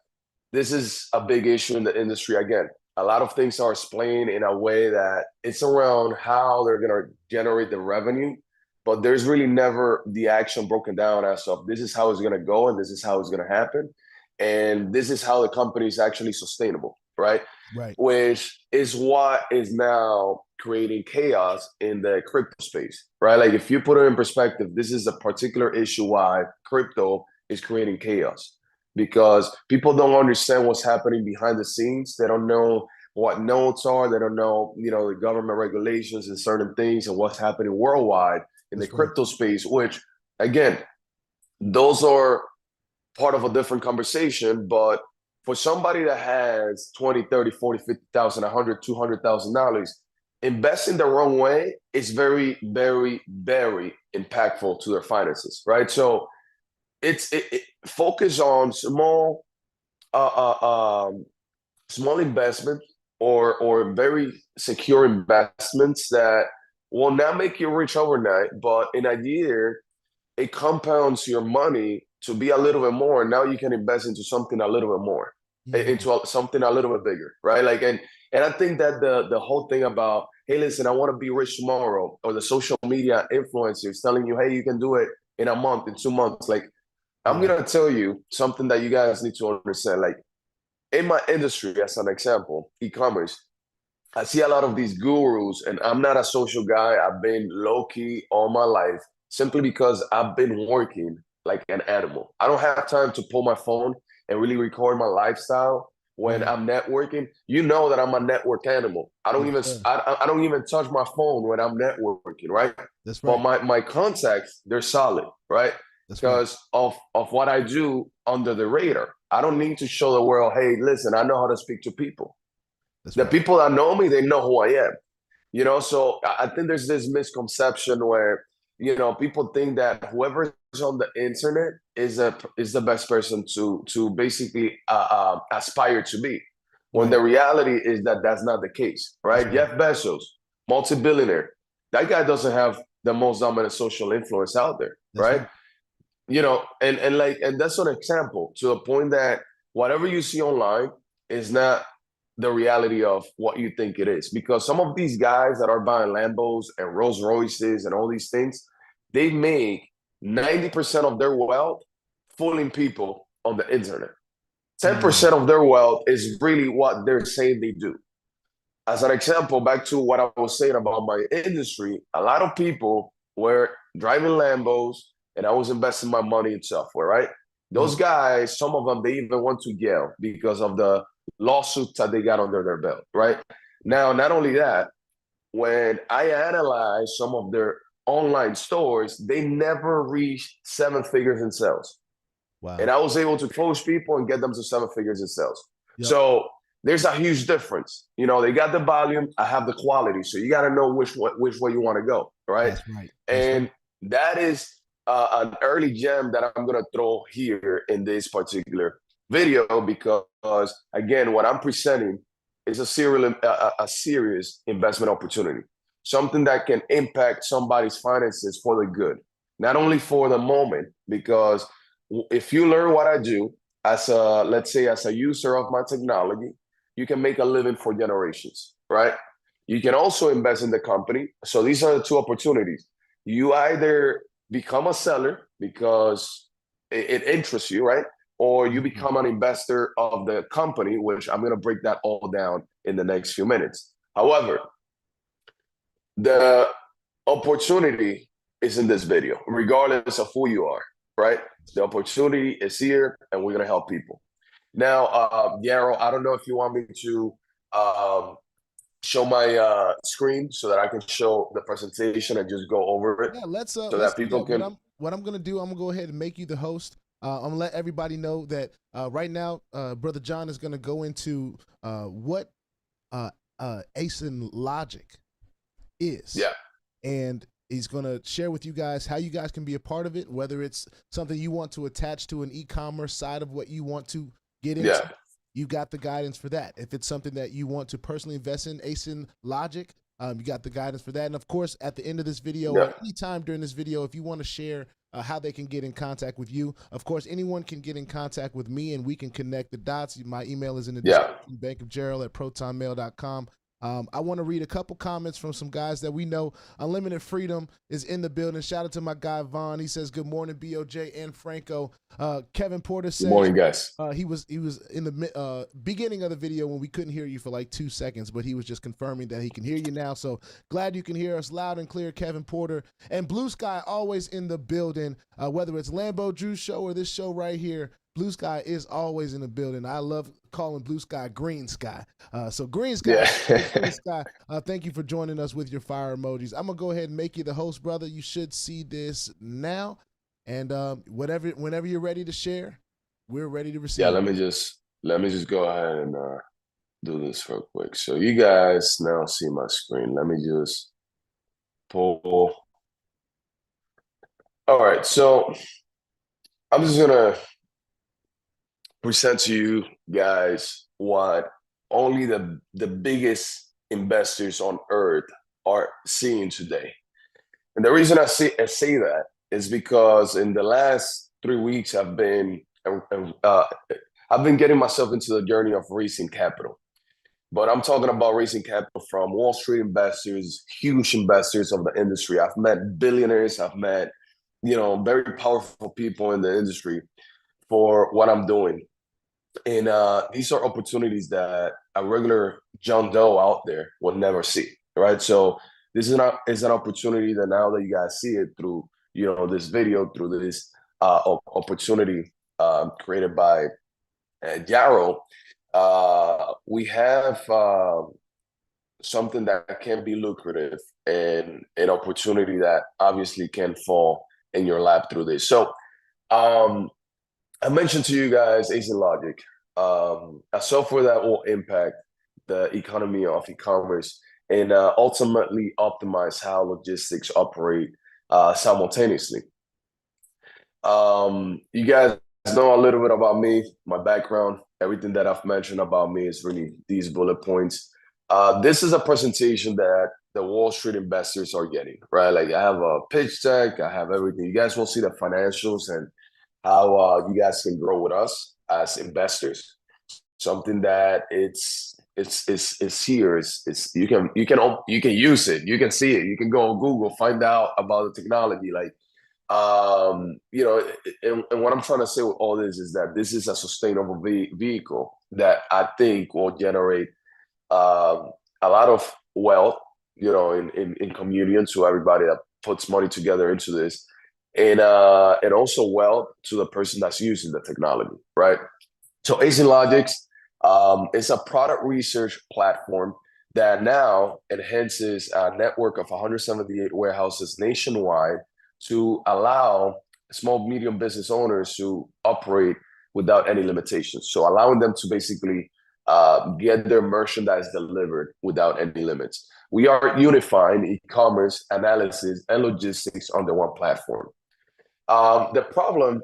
this is a big issue in the industry. Again, a lot of things are explained in a way that it's around how they're going to generate the revenue, but there's really never the action broken down as of this is how it's going to go and this is how it's going to happen. And this is how the company is actually sustainable, right? Right. Which is what is now creating chaos in the crypto space, right? Like if you put it in perspective, this is a particular issue why crypto is creating chaos. Because people don't understand what's happening behind the scenes. They don't know what nodes are. They don't know, you know, the government regulations and certain things and what's happening worldwide in the crypto space, which, again, those are part of a different conversation. But for somebody that has 20, 30, 40, 50,000, 100, $200,000, investing the wrong way is very, very, very impactful to their finances, right? So it focus on small investment or very secure investments that will not make you rich overnight, but in a year it compounds your money to be a little bit more. Now you can invest into something a little bit more, into something a little bit bigger, right? Like and I think that the whole thing about, hey, listen, I want to be rich tomorrow, or the social media influencers telling you, hey, you can do it in a month, in 2 months, like. I'm going to tell you something that you guys need to understand. Like in my industry, as an example, e-commerce, I see a lot of these gurus, and I'm not a social guy. I've been low-key all my life simply because I've been working like an animal. I don't have time to pull my phone and really record my lifestyle when I'm networking. You know that I'm a network animal. I don't even touch my phone when I'm networking, right? That's right. But my contacts, they're solid, right? Because of what I do under the radar. I don't need to show the world, hey, listen, I know how to speak to people. People that know me, they know who I am. You know, so I think there's this misconception where, you know, people think that whoever is on the internet is the best person to basically aspire to be. When the reality is that that's not the case, right? Jeff Bezos, multi-billionaire, that guy doesn't have the most dominant social influence out there, right? You know, and that's an example to the point that whatever you see online is not the reality of what you think it is. Because some of these guys that are buying Lambos and Rolls Royces and all these things, they make 90% of their wealth fooling people on the internet. 10% of their wealth is really what they're saying they do. As an example, back to what I was saying about my industry, a lot of people were driving Lambos and I was investing my money in software, right? Those guys, some of them, they even went to jail because of the lawsuits that they got under their belt, right? Now, not only that, when I analyzed some of their online stores, they never reached 7 figures in sales. Wow. And I was able to coach people and get them to 7 figures in sales. Yep. So there's a huge difference. You know, they got the volume, I have the quality. So you got to know which way you want to go, right? That's right. And that is an early gem that I'm going to throw here in this particular video, because again, what I'm presenting is a serious investment opportunity, something that can impact somebody's finances for the good, not only for the moment, because if you learn what I do as a, let's say, as a user of my technology, you can make a living for generations, right? You can also invest in the company. So these are the two opportunities. You either become a seller because it interests you, right? Or you become an investor of the company, which I'm going to break that all down in the next few minutes. However, the opportunity is in this video, regardless of who you are, right? The opportunity is here, and we're going to help people. Now, Yarrow, I don't know if you want me to show my screen so that I can show the presentation and just go over it. Yeah, let's so that people can. What I'm going to do, I'm going to go ahead and make you the host. I'm going to let everybody know that right now, Brother John is going to go into what ASIN logic is. Yeah. And he's going to share with you guys how you guys can be a part of it, whether it's something you want to attach to an e-commerce side of what you want to get into. Yeah. You got the guidance for that. If it's something that you want to personally invest in, ASIN logic, you got the guidance for that. And of course, at the end of this video, or anytime during this video, if you want to share how they can get in contact with you, of course, anyone can get in contact with me and we can connect the dots. My email is in the description, bankofgerald@protonmail.com. I want to read a couple comments from some guys that we know. Unlimited Freedom is in the building. Shout out to my guy Vaughn. He says, good morning, BOJ and Franco. Kevin Porter says, good morning, guys. He was in the beginning of the video when we couldn't hear you for like 2 seconds, but he was just confirming that he can hear you now. So glad you can hear us loud and clear, Kevin Porter. And Blue Sky always in the building, whether it's Lambo Drew's show or this show right here. Blue Sky is always in the building. I love calling Blue Sky Green Sky. So Green Sky, Green Sky, thank you for joining us with your fire emojis. I'm going to go ahead and make you the host, brother. You should see this now. And whenever you're ready to share, we're ready to receive. Yeah, let me just go ahead and do this real quick. So you guys now see my screen. Let me just pull. All right, so I'm just going to present to you guys what only the biggest investors on earth are seeing today. And the reason I say that is because in the last 3 weeks I've been getting myself into the journey of raising capital. But I'm talking about raising capital from Wall Street investors, huge investors of the industry. I've met billionaires, I've met, very powerful people in the industry for what I'm doing. And these are opportunities that a regular John Doe out there will never see, right? So this is an opportunity that now that you guys see it through, this video, through this opportunity created by Yarrow, we have something that can be lucrative and an opportunity that obviously can fall in your lap through this. So I mentioned to you guys ASIN Logic, a software that will impact the economy of e-commerce and ultimately optimize how logistics operate simultaneously. You guys know a little bit about me, my background. Everything that I've mentioned about me is really these bullet points. This is a presentation that the Wall Street investors are getting, right? Like I have a pitch deck, I have everything. You guys will see the financials and how you guys can grow with us as investors. Something that it's it's here. It's you can use it. You can see it. You can go on Google, find out about the technology. Like, you know, and what I'm trying to say with all this is that this is a sustainable vehicle that I think will generate a lot of wealth, you know, in communion to everybody that puts money together into this, and also wealth to the person that's using the technology, right? So AC Logics is a product research platform that now enhances a network of 178 warehouses nationwide to allow small, medium business owners to operate without any limitations. So allowing them to basically get their merchandise delivered without any limits. We are unifying e-commerce analysis and logistics under one platform. The problem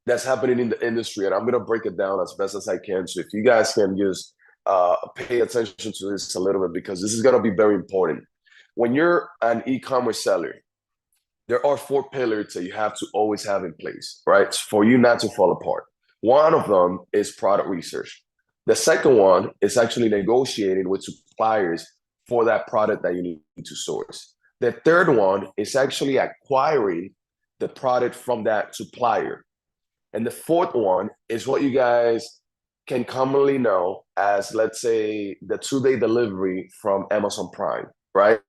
that's happening in the industry, and I'm going to break it down as best as I can. So if you guys can just pay attention to this a little bit, because this is going to be very important. When you're an e-commerce seller, there are 4 pillars that you have to always have in place, right? For you not to fall apart. One of them is product research. The second one is actually negotiating with suppliers for that product that you need to source. The third one is actually acquiring the product from that supplier. And the fourth one is what you guys can commonly know as, let's say, the 2-day delivery from Amazon Prime, right?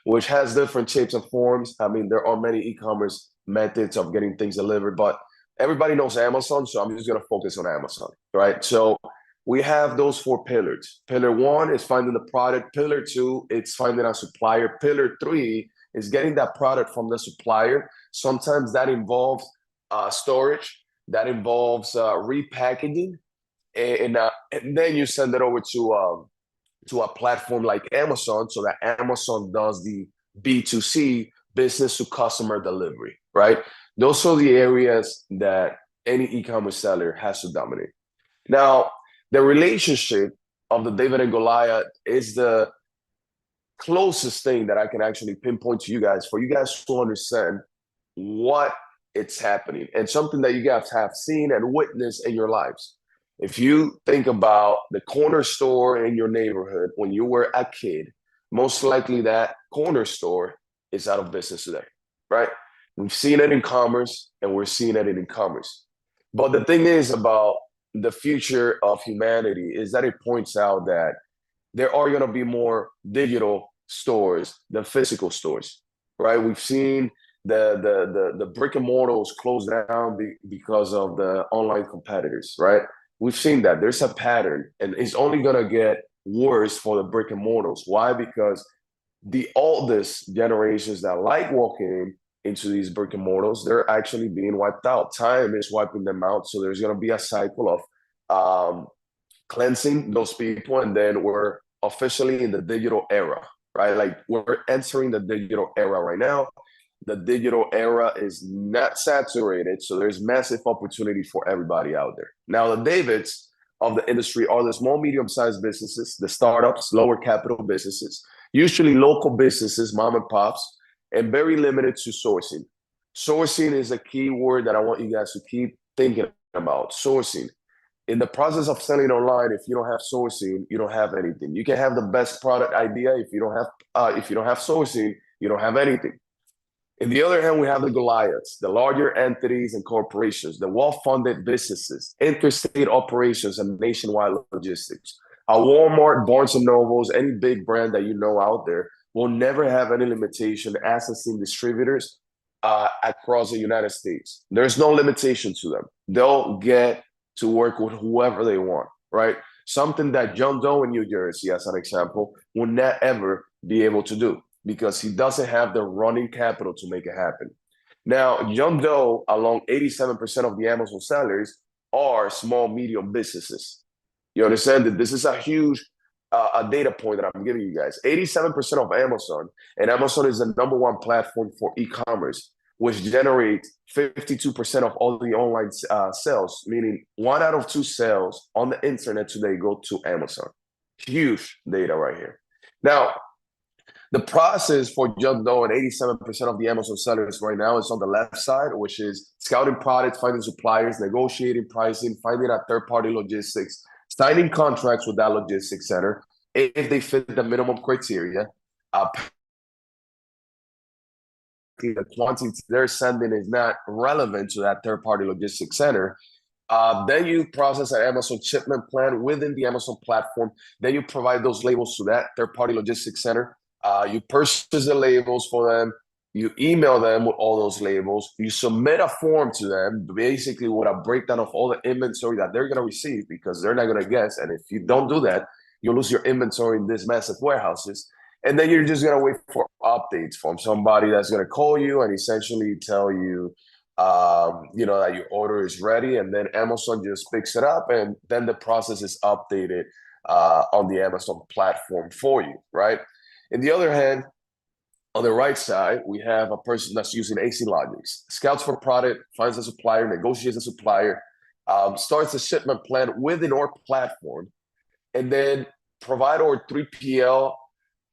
Which has different shapes and forms. I mean, there are many e-commerce methods of getting things delivered, but everybody knows Amazon, so I'm just going to focus on Amazon, right? So we have those 4 pillars. Pillar 1 is finding the product. Pillar 2, it's finding a supplier. Pillar 3 is getting that product from the supplier. Sometimes that involves storage. That involves repackaging. And then you send it over to a platform like Amazon, so that Amazon does the B2C, business to customer delivery, right? Those are the areas that any e-commerce seller has to dominate. Now, the relationship of the David and Goliath is the closest thing that I can actually pinpoint to you guys for you guys to understand what it's happening and something that you guys have seen and witnessed in your lives. If you think about the corner store in your neighborhood when you were a kid, most likely that corner store is out of business today, right? We've seen it in commerce and we're seeing it in e-commerce. But the thing is about the future of humanity is that it points out that there are going to be more digital stores than physical stores, right? We've seen the brick and mortars close down because of the online competitors, right? We've seen that there's a pattern, and it's only going to get worse for the brick and mortars. Why? Because the oldest generations that like walking into these brick and mortars, they're actually being wiped out. Time is wiping them out. So there's going to be a cycle of cleansing those people. And then we're officially in the digital era, right? Like we're entering the digital era right now. The digital era is not saturated, so there's massive opportunity for everybody out there. Now, the Davids of the industry are the small, medium-sized businesses, the startups, lower capital businesses, usually local businesses, mom and pops, and very limited to sourcing. Sourcing is a key word that I want you guys to keep thinking about. Sourcing. In the process of selling online, if you don't have sourcing, you don't have anything. You can have the best product idea. If you don't have sourcing, you don't have anything. On the other hand, we have the Goliaths, the larger entities and corporations, the well-funded businesses, interstate operations, and nationwide logistics. A Walmart, Barnes & Nobles, any big brand that you know out there will never have any limitation accessing distributors across the United States. There's no limitation to them. They'll get to work with whoever they want, right? Something that John Doe in New Jersey, as an example, will not ever be able to do, because he doesn't have the running capital to make it happen. Now, John Doe, along 87% of the Amazon sellers, are small, medium businesses. You understand that this is a huge a data point that I'm giving you guys. 87% of Amazon, and Amazon is the #1 platform for e-commerce, which generates 52% of all the online sales, meaning 1 out of 2 sales on the internet today go to Amazon. Huge data right here. Now, the process for John Doe and 87% of the Amazon sellers right now is on the left side, which is scouting products, finding suppliers, negotiating pricing, finding out third-party logistics, signing contracts with that logistics center if they fit the minimum criteria. The quantity they're sending is not relevant to that third-party logistics center. Then you process an Amazon shipment plan within the Amazon platform. Then you provide those labels to that third-party logistics center. You purchase the labels for them. You email them with all those labels. You submit a form to them, basically with a breakdown of all the inventory that they're going to receive, because they're not going to guess. And if you don't do that, you lose your inventory in these massive warehouses. And then you're just going to wait for updates from somebody that's going to call you and essentially tell you, that your order is ready. And then Amazon just picks it up, and then the process is updated on the Amazon platform for you, right? On the other hand, on the right side, we have a person that's using AC Logics, scouts for product, finds a supplier, negotiates a supplier, starts a shipment plan within our platform, and then provide our 3PL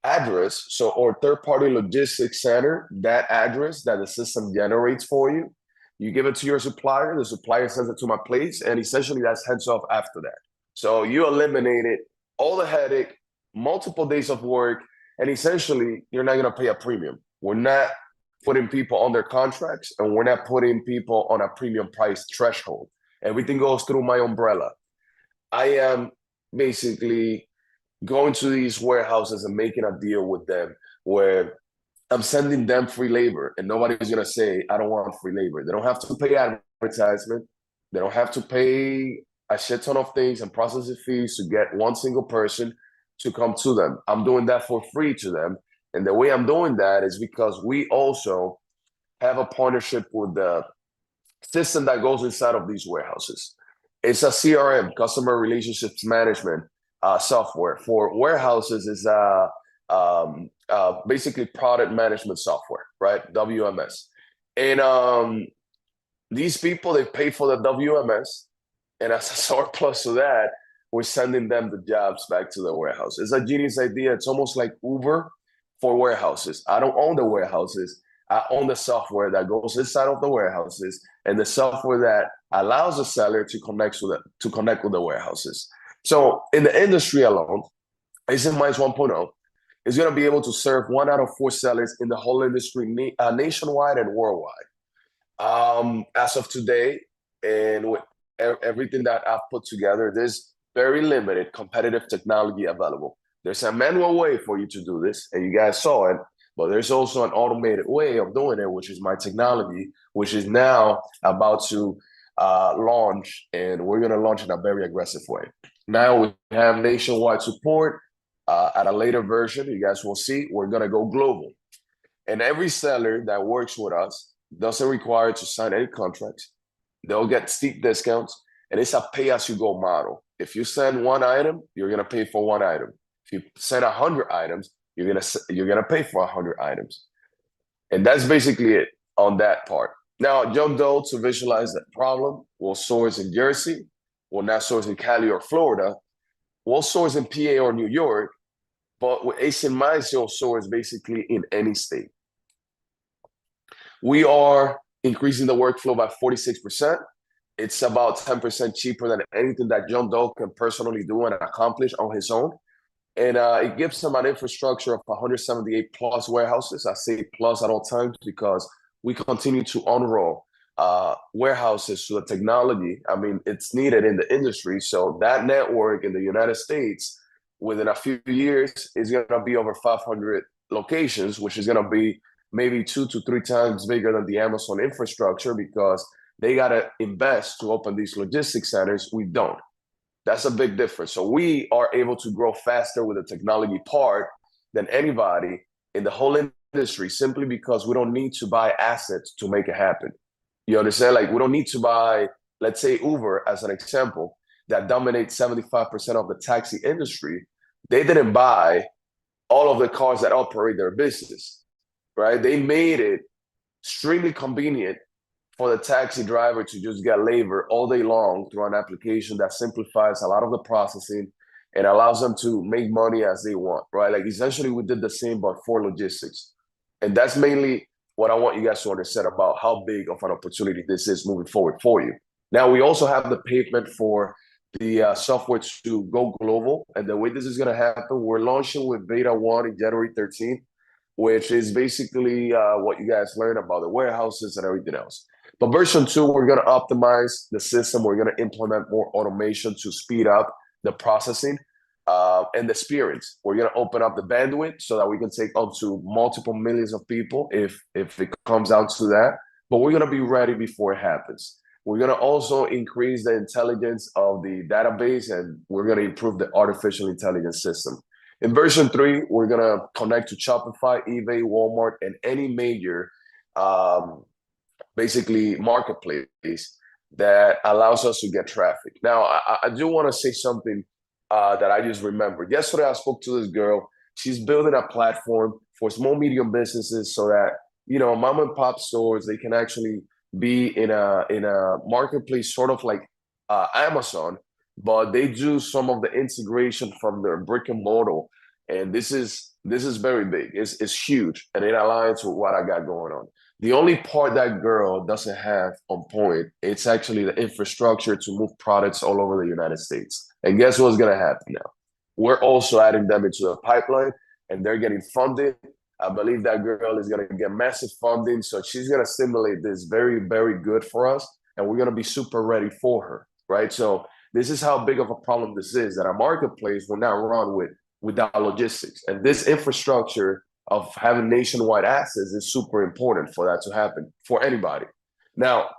address, so our third-party logistics center, that address that the system generates for you. You give it to your supplier, the supplier sends it to my place, and essentially that's hands off after that. So you eliminated all the headache, multiple days of work, and essentially you're not going to pay a premium. We're not putting people under contracts, and we're not putting people on a premium price threshold. Everything goes through my umbrella. I am basically going to these warehouses and making a deal with them where I'm sending them free labor, and nobody's going to say, I don't want free labor. They don't have to pay advertisement. They don't have to pay a shit ton of things and processing fees to get one single person to come to them. I'm doing that for free to them. And the way I'm doing that is because we also have a partnership with the system that goes inside of these warehouses. It's a CRM, customer relationships management software. For warehouses is basically product management software, right? WMS. And these people, they pay for the WMS, and as a surplus to that, we're sending them the jobs back to the warehouse. It's a genius idea. It's almost like Uber for warehouses. I don't own the warehouses. I own the software that goes inside of the warehouses, and the software that allows the seller to connect with the warehouses. So in the industry alone, ACMINES 1.0 is going to be able to serve 1 out of 4 sellers in the whole industry nationwide and worldwide. As of today, and with everything that I've put together, there's very limited competitive technology available. There's a manual way for you to do this, and you guys saw it, but there's also an automated way of doing it, which is my technology, which is now about to launch, and we're going to launch in a very aggressive way. Now we have nationwide support. At a later version, you guys will see, we're going to go global. And every seller that works with us doesn't require to sign any contracts. They'll get steep discounts, and it's a pay-as-you-go model. If you send 1 item, you're going to pay for 1 item. If you send 100 items, you're gonna pay for 100 items. And that's basically it on that part. Now, John Doe, to visualize that problem, will source in Jersey, will not source in Cali or Florida, will source in PA or New York, but with ACMINES, you'll source basically in any state. We are increasing the workflow by 46%. It's about 10% cheaper than anything that John Doe can personally do and accomplish on his own. And it gives them an infrastructure of 178 plus warehouses. I say plus at all times because we continue to unroll warehouses to the technology. I mean, it's needed in the industry. So that network in the United States, within a few years, is going to be over 500 locations, which is going to be maybe 2 to 3 times bigger than the Amazon infrastructure, because they got to invest to open these logistics centers. We don't. That's a big difference. So we are able to grow faster with the technology part than anybody in the whole industry, simply because we don't need to buy assets to make it happen. You understand? Like, we don't need to buy, let's say Uber as an example, that dominates 75% of the taxi industry. They didn't buy all of the cars that operate their business, right? They made it extremely convenient for the taxi driver to just get labor all day long through an application that simplifies a lot of the processing and allows them to make money as they want, right? Like, essentially, we did the same, but for logistics. And that's mainly what I want you guys to understand about how big of an opportunity this is moving forward for you. Now, we also have the pavement for the software to go global. And the way this is going to happen, we're launching with beta 1 in January 13th, which is basically what you guys learn about the warehouses and everything else. But version 2, we're going to optimize the system. We're going to implement more automation to speed up the processing and the experience. We're going to open up the bandwidth so that we can take up to multiple millions of people if it comes down to that. But we're going to be ready before it happens. We're going to also increase the intelligence of the database, and we're going to improve the artificial intelligence system. In version 3, we're going to connect to Shopify, eBay, Walmart, and any major basically marketplace that allows us to get traffic. Now, I do want to say something that I just remembered. Yesterday, I spoke to this girl. She's building a platform for small, medium businesses so that, you know, mom and pop stores, they can actually be in a marketplace, sort of like Amazon, but they do some of the integration from their brick and mortar. And this is very big. It's huge, and it aligns with what I got going on. The only part that girl doesn't have on point, it's actually the infrastructure to move products all over the United States. And guess what's going to happen now? We're also adding them into the pipeline, and they're getting funded. I believe that girl is going to get massive funding. So she's going to stimulate this very, very good for us. And we're going to be super ready for her, right? So this is how big of a problem this is, that our marketplace will now run without logistics. And this infrastructure of having nationwide access is super important for that to happen for anybody. Now,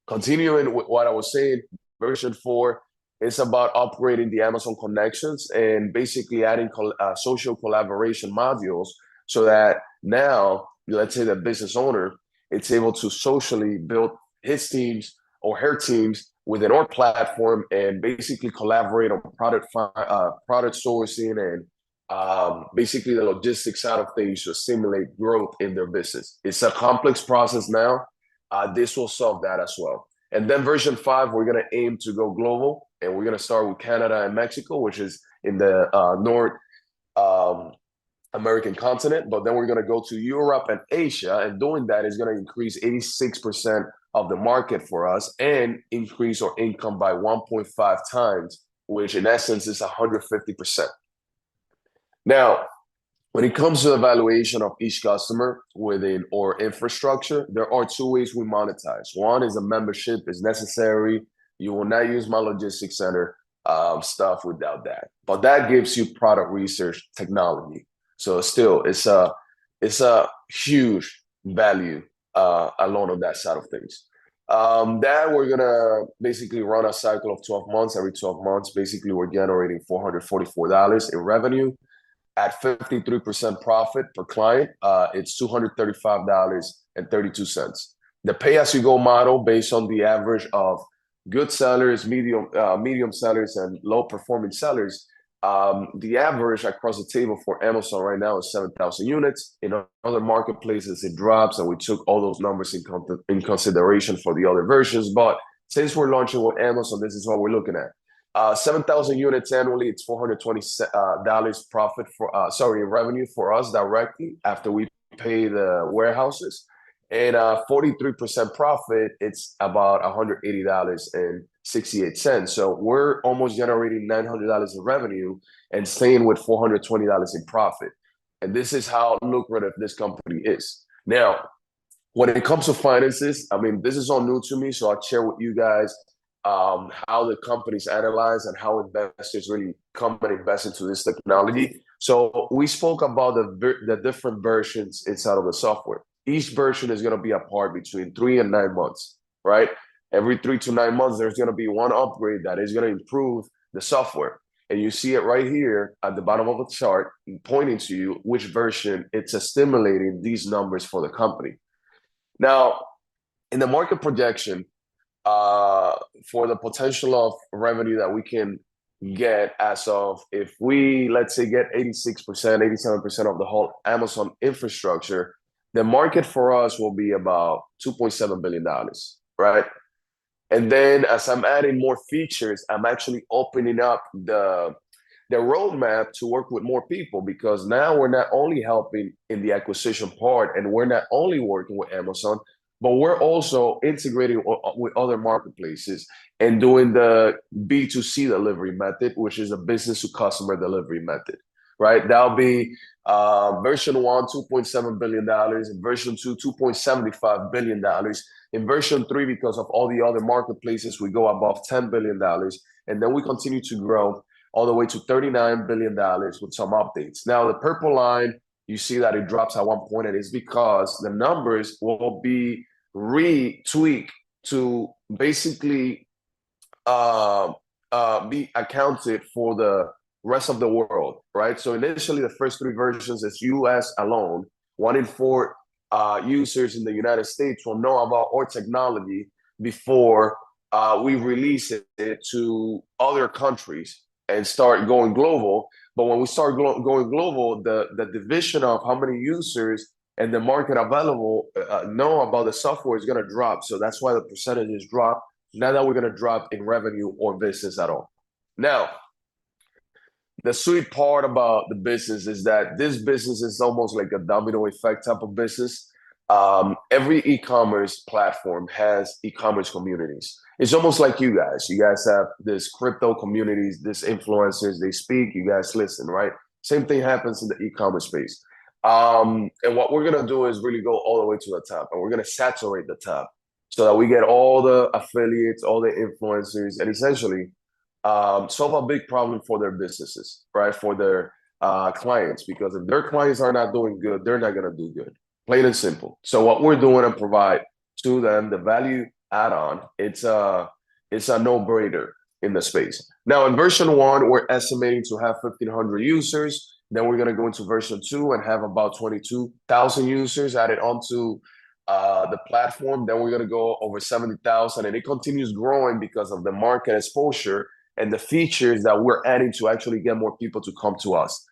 continuing with what I was saying, version 4, it's about upgrading the Amazon connections and basically adding social collaboration modules so that now, let's say the business owner, it's able to socially build his teams or her teams within our platform and basically collaborate on product sourcing and basically the logistics side of things to stimulate growth in their business. It's a complex process now. This will solve that as well. And then version 5, we're going to aim to go global, and we're going to start with Canada and Mexico, which is in the North American continent, but then we're going to go to Europe and Asia, and doing that is going to increase 86% of the market for us and increase our income by 1.5 times, which in essence is 150%. Now, when it comes to the evaluation of each customer within our infrastructure, there are 2 ways we monetize. One is a membership is necessary. You will not use my logistics center stuff without that, but that gives you product research technology. So still, it's a huge value alone on that side of things. That we're gonna basically run a cycle of 12 months. Every 12 months, basically, we're generating $444 in revenue at 53% profit per client. It's $235.32. The pay-as-you-go model, based on the average of good sellers, medium sellers, and low-performing sellers. The average across the table for Amazon right now is 7,000 units. In other marketplaces, it drops, and we took all those numbers in consideration for the other versions. But since we're launching with Amazon, this is what we're looking at. 7,000 units annually, it's $420 profit for revenue for us directly after we pay the warehouses. And 43% profit, it's about $180.68. So we're almost generating $900 in revenue and staying with $420 in profit. And this is how lucrative this company is. Now, when it comes to finances, I mean, this is all new to me, so I'll share with you guys how the company's analyzed and how investors really come and invest into this technology. So we spoke about the different versions inside of the software. Each version is going to be apart between 3 and 9 months, right? Every 3 to 9 months, there's going to be one upgrade that is going to improve the software. And you see it right here at the bottom of the chart, pointing to you which version it's stimulating these numbers for the company. Now, in the market projection, for the potential of revenue that we can get as of, if we, let's say, get 86%, 87% of the whole Amazon infrastructure, the market for us will be about $2.7 billion, right? And then as I'm adding more features, I'm actually opening up the roadmap to work with more people, because now we're not only helping in the acquisition part, and we're not only working with Amazon, but we're also integrating with other marketplaces and doing the B2C delivery method, which is a business to customer delivery method, right? That'll be version 1, $2.7 billion, and version 2, $2.75 billion. In version 3, because of all the other marketplaces, we go above $10 billion. And then we continue to grow all the way to $39 billion with some updates. Now, the purple line, you see that it drops at one point, and it's because the numbers will be retweaked to basically be accounted for the rest of the world, right? So initially, the first 3 versions is US alone. 1 in 4 users in the United States will know about our technology before we release it to other countries and start going global. But when we start going global, the division of how many users and the market available know about the software is going to drop. So that's why the percentages drop. Now that we're going to drop in revenue or business at all. Now, the sweet part about the business is that this business is almost like a domino effect type of business. Every e-commerce platform has e-commerce communities. It's almost like you guys. You guys have this crypto communities, this influencers, they speak, you guys listen, right? Same thing happens in the e-commerce space. And what we're going to do is really go all the way to the top, and we're going to saturate the top so that we get all the affiliates, all the influencers, and essentially solve a big problem for their businesses, right? For their clients, because if their clients are not doing good, they're not going to do good. Plain and simple. So what we're doing and provide to them, the value add-on, it's a no-brainer in the space. Now, in version 1, we're estimating to have 1,500 users. Then we're going to go into version 2 and have about 22,000 users added onto the platform. Then we're going to go over 70,000, and it continues growing because of the market exposure and the features that we're adding to actually get more people to come to us.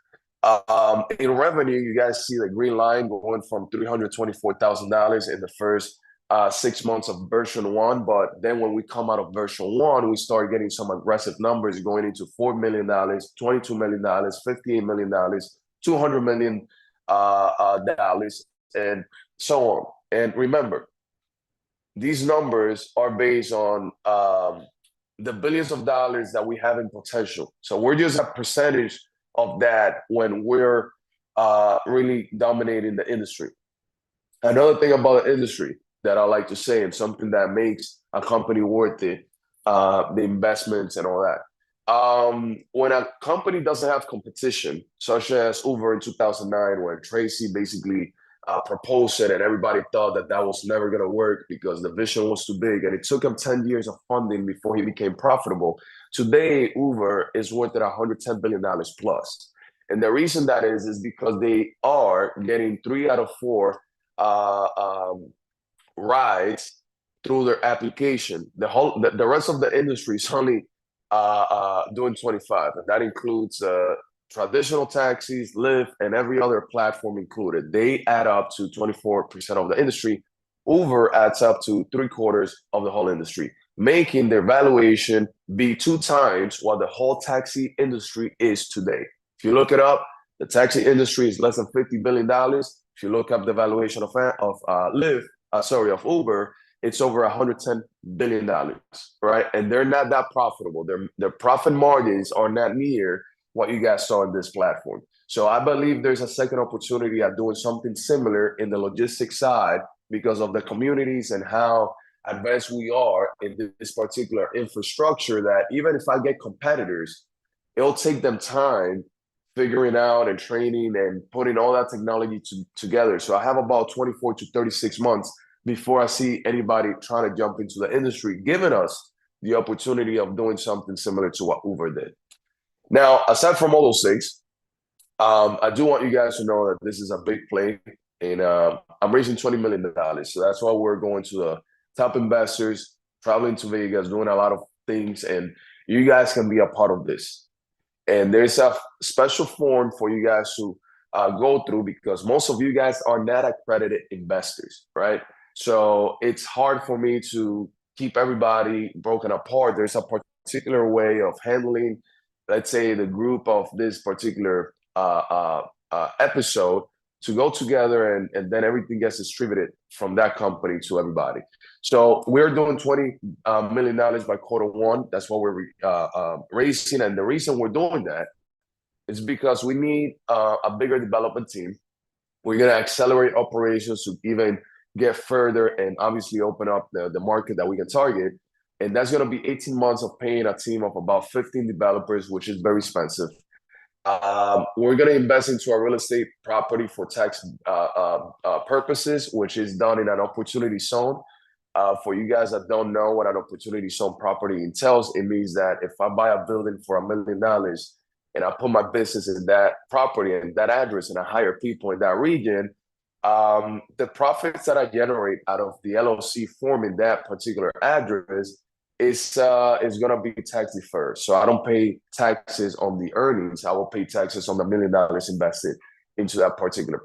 In revenue, you guys see the green line going from $324,000 in the first 6 months of version 1. But then when we come out of version 1, we start getting some aggressive numbers going into $4 million, $22 million, $58 million, $200 million, and so on. And remember, these numbers are based on the billions of dollars that we have in potential. So we're just a percentage of that when we're really dominating the industry. Another thing about the industry that I like to say, and something that makes a company worth it, the investments and all that. When a company doesn't have competition, such as Uber in 2009, where Tracy basically proposed it and everybody thought that that was never going to work because the vision was too big, and it took him 10 years of funding before he became profitable. Today, Uber is worth at $110 billion plus. And the reason that is because they are getting 3 out of 4 rides through their application. The rest of the industry is only doing 25, and that includes traditional taxis, Lyft, and every other platform included. They add up to 24% of the industry. Uber adds up to 3/4 of the whole industry, making their valuation be 2 times what the whole taxi industry is today. If you look it up, the taxi industry is less than $50 billion. If you look up the valuation of Uber, it's over $110 billion, right? And they're not that profitable. Their profit margins are not near what you guys saw in this platform. So I believe there's a second opportunity at doing something similar in the logistics side because of the communities and how advanced we are in this particular infrastructure, that even if I get competitors, it'll take them time figuring out and training and putting all that technology together. So I have about 24 to 36 months before I see anybody trying to jump into the industry, giving us the opportunity of doing something similar to what Uber did. Now, aside from all those things, I do want you guys to know that this is a big play, and I'm raising $20 million. So that's why we're going to the top investors, traveling to Vegas, doing a lot of things, and you guys can be a part of this. And there's a special form for you guys to go through, because most of you guys are not accredited investors, right? So it's hard for me to keep everybody broken apart. There's a particular way of handling, let's say, the group of this particular episode, to go together, and then everything gets distributed from that company to everybody. So we're doing $20 million by Q1. That's what we're raising. And the reason we're doing that is because we need a bigger development team. We're going to accelerate operations to even get further and obviously open up the market that we can target. And that's going to be 18 months of paying a team of about 15 developers, which is very expensive. We're going to invest into a real estate property for tax purposes, which is done in an opportunity zone. For you guys that don't know what an opportunity zone property entails, it means that if I buy a building for $1 million and I put my business in that property and that address and I hire people in that region, the profits that I generate out of the LLC forming that particular address is going to be tax deferred. So I don't pay taxes on the earnings. I will pay taxes on the $1 million invested into that particular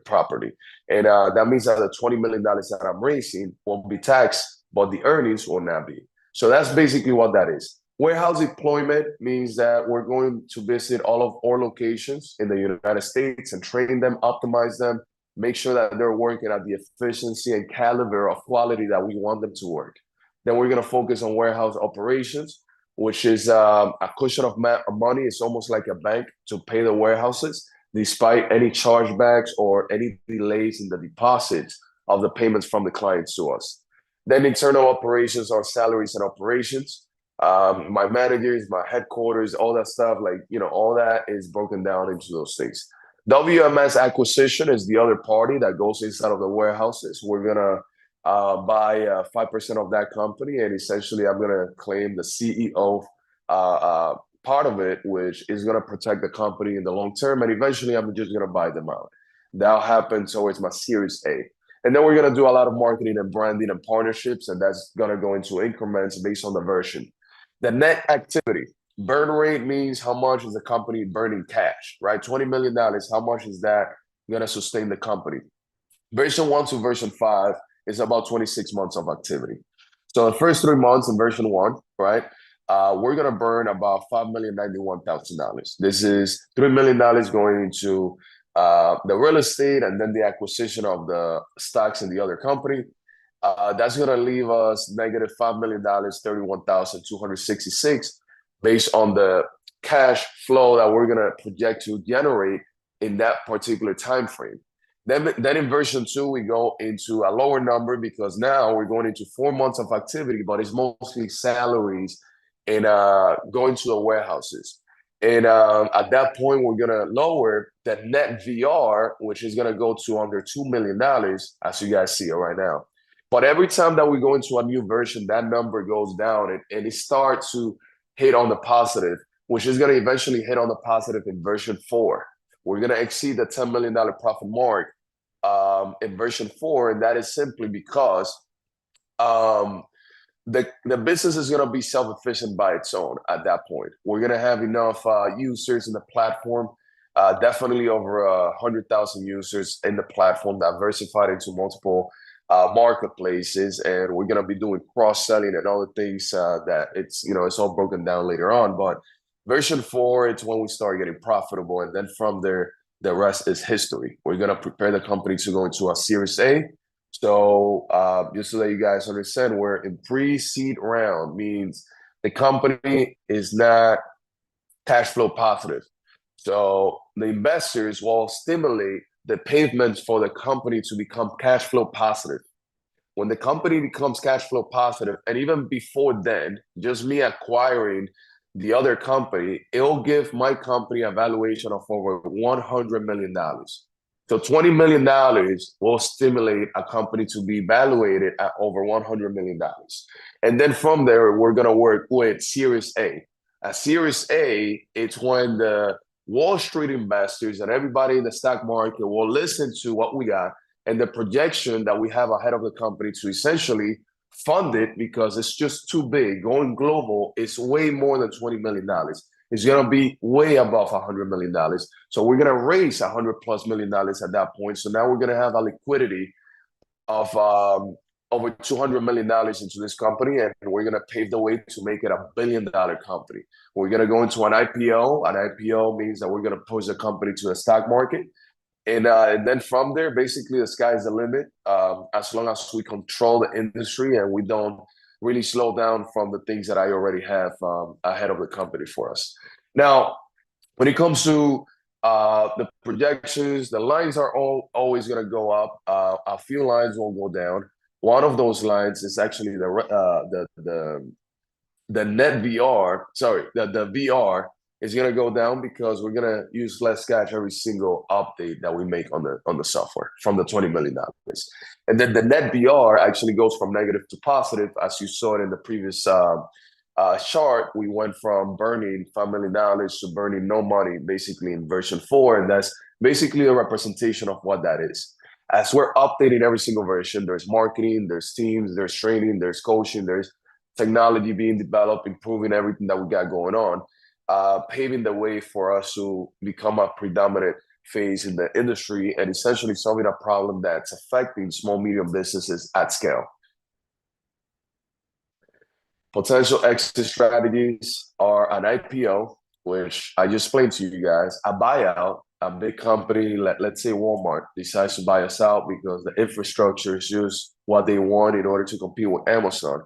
property. And that means that the $20 million that I'm raising won't be taxed, but the earnings will not be. So that's basically what that is. Warehouse deployment means that we're going to visit all of our locations in the United States and train them, optimize them, make sure that they're working at the efficiency and caliber of quality that we want them to work. Then we're going to focus on warehouse operations, which is a cushion of money. It's almost like a bank to pay the warehouses, despite any chargebacks or any delays in the deposits of the payments from the clients to us. Then internal operations are salaries and operations. My managers, my headquarters, all that stuff, like, all that is broken down into those things. WMS acquisition is the other party that goes inside of the warehouses. We're going to buy 5% of that company, and essentially I'm going to claim the CEO part of it, which is going to protect the company in the long term, and eventually I'm just going to buy them out. That'll happen towards my Series A. And then we're going to do a lot of marketing and branding and partnerships, and that's going to go into increments based on the version. The net activity. Burn rate means how much is the company burning cash, right? $20 million, how much is that going to sustain the company? Version 1 to version 5 is about 26 months of activity. So the first 3 months in version 1, right, we're going to burn about $5,091,000. This is $3 million going into the real estate and then the acquisition of the stocks in the other company. That's going to leave us negative $5 million, $31,266, based on the cash flow that we're going to project to generate in that particular time frame. Then in version 2, we go into a lower number because now we're going into 4 months of activity, but it's mostly salaries and going to the warehouses. And at that point, we're going to lower the net VR, which is going to go to under $2 million, as you guys see it right now. But every time that we go into a new version, that number goes down and it starts to hit on the positive, which is going to eventually hit on the positive in version 4. We're going to exceed the $10 million profit mark in version 4, and that is simply because the business is going to be self-efficient by its own at that point. We're going to have enough users in the platform, definitely over 100,000 users in the platform, diversified into multiple marketplaces, and we're going to be doing cross-selling and other things that it's all broken down later on. But version 4, it's when we start getting profitable, and then from there, the rest is history. We're going to prepare the company to go into a Series A. So just so that you guys understand, we're in pre-seed round, means the company is not cash flow positive. So the investors will stimulate the payments for the company to become cash flow positive. When the company becomes cash flow positive, and even before then, just me acquiring the other company, it'll give my company a valuation of over $100 million. So $20 million will stimulate a company to be valuated at over $100 million. And then from there, we're going to work with Series A. At Series A, it's when the Wall Street investors and everybody in the stock market will listen to what we got and the projection that we have ahead of the company to essentially fund it, because it's just too big. Going global is way more than $20 million. It's going to be way above $100 million. So we're going to raise $100+ million at that point. So now we're going to have a liquidity of over $200 million into this company, and we're going to pave the way to make it a $1 billion company. We're going to go into an IPO. An IPO means that we're going to push the company to the stock market. And then from there, basically, the sky's the limit. As long as we control the industry and we don't really slow down from the things that I already have ahead of the company for us. Now, when it comes to the projections, the lines are always going to go up. A few lines will go down. One of those lines is actually the net VR. Sorry, the VR is going to go down because we're going to use less cash every single update that we make on the software from the $20 million. And then the net VR actually goes from negative to positive, as you saw it in the previous chart. We went from burning $5 million to burning no money, basically in version 4, and that's basically a representation of what that is. As we're updating every single version, there's marketing, there's teams, there's training, there's coaching, there's technology being developed, improving everything that we got going on, paving the way for us to become a predominant phase in the industry and essentially solving a problem that's affecting small, medium businesses at scale. Potential exit strategies are an IPO, which I just explained to you guys, a buyout. A big company, let's say Walmart, decides to buy us out because the infrastructure is just what they want in order to compete with Amazon.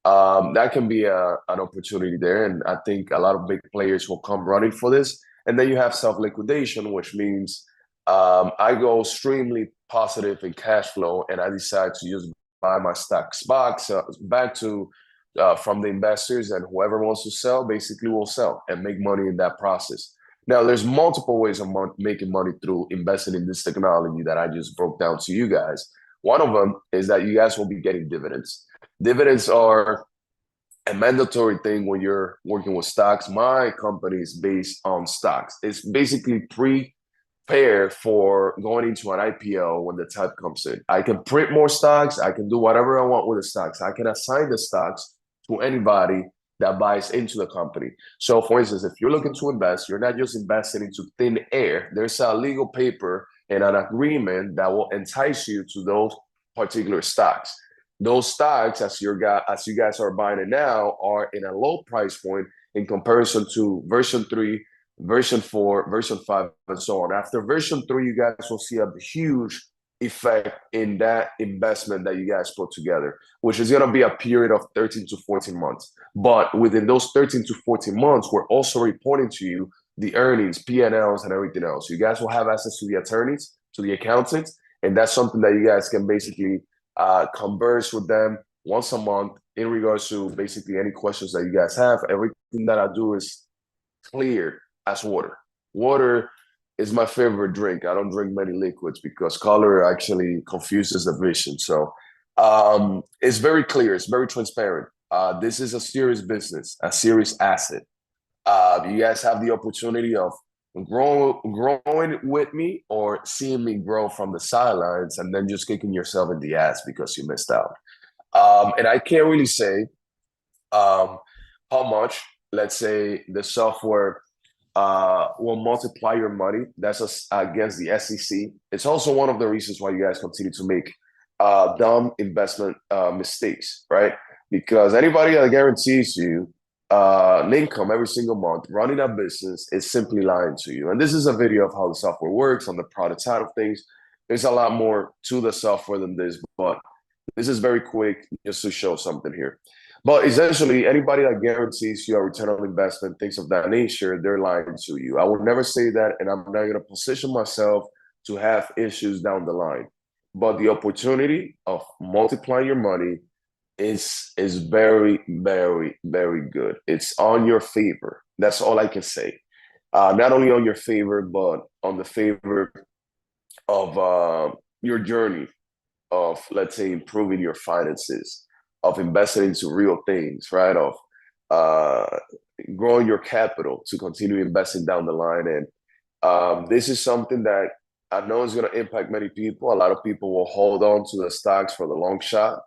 That can be an opportunity there, and I think a lot of big players will come running for this. And then you have self-liquidation, which means I go extremely positive in cash flow, and I decide to just buy my stocks back to from the investors, and whoever wants to sell basically will sell and make money in that process. Now, there's multiple ways of making money through investing in this technology that I just broke down to you guys. One of them is that you guys will be getting dividends. Dividends are a mandatory thing when you're working with stocks. My company is based on stocks. It's basically prepare for going into an IPO when the time comes in. I can print more stocks. I can do whatever I want with the stocks. I can assign the stocks to anybody that buys into the company. So for instance, if you're looking to invest, you're not just investing into thin air. There's a legal paper and an agreement that will entice you to those particular stocks. Those stocks, as you guys are buying it now, are in a low price point in comparison to version 3, version 4, version 5, and so on. After version 3, you guys will see a huge effect in that investment that you guys put together, which is going to be a period of 13 to 14 months. But within those 13 to 14 months, we're also reporting to you the earnings, P&Ls, and everything else. You guys will have access to the attorneys, to the accountants, and that's something that you guys can basically converse with them once a month in regards to basically any questions that you guys have. Everything that I do is clear as water. Water is my favorite drink. I don't drink many liquids because color actually confuses the vision. So it's very clear. It's very transparent. This is a serious business, a serious asset. You guys have the opportunity of growing with me or seeing me grow from the sidelines and then just kicking yourself in the ass because you missed out. And I can't really say how much, let's say, the software will multiply your money. That's against the SEC. It's also one of the reasons why you guys continue to make dumb investment mistakes, right? Because anybody that guarantees you an income every single month running a business is simply lying to you. And this is a video of how the software works on the product side of things. There's a lot more to the software than this, but this is very quick just to show something here. But essentially, anybody that guarantees you a return on investment, things of that nature, they're lying to you. I would never say that, and I'm not going to position myself to have issues down the line. But the opportunity of multiplying your money is very, very, very good. It's on your favor. That's all I can say. Not only on your favor, but on the favor of your journey of, let's say, improving your finances, of investing into real things, right? Of growing your capital to continue investing down the line. And this is something that I know is going to impact many people. A lot of people will hold on to the stocks for the long shot.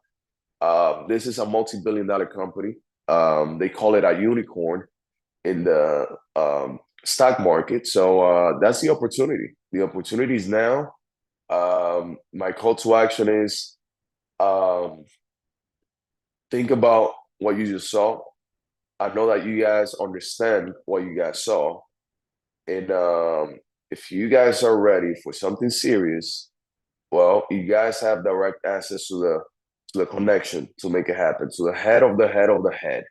This is a multi-billion-dollar company. They call it a unicorn in the stock market. So that's the opportunity. The opportunity is now. My call to action is think about what you just saw. I know that you guys understand what you guys saw. And if you guys are ready for something serious, well, you guys have direct access to the connection to make it happen, to the head of the head of the head,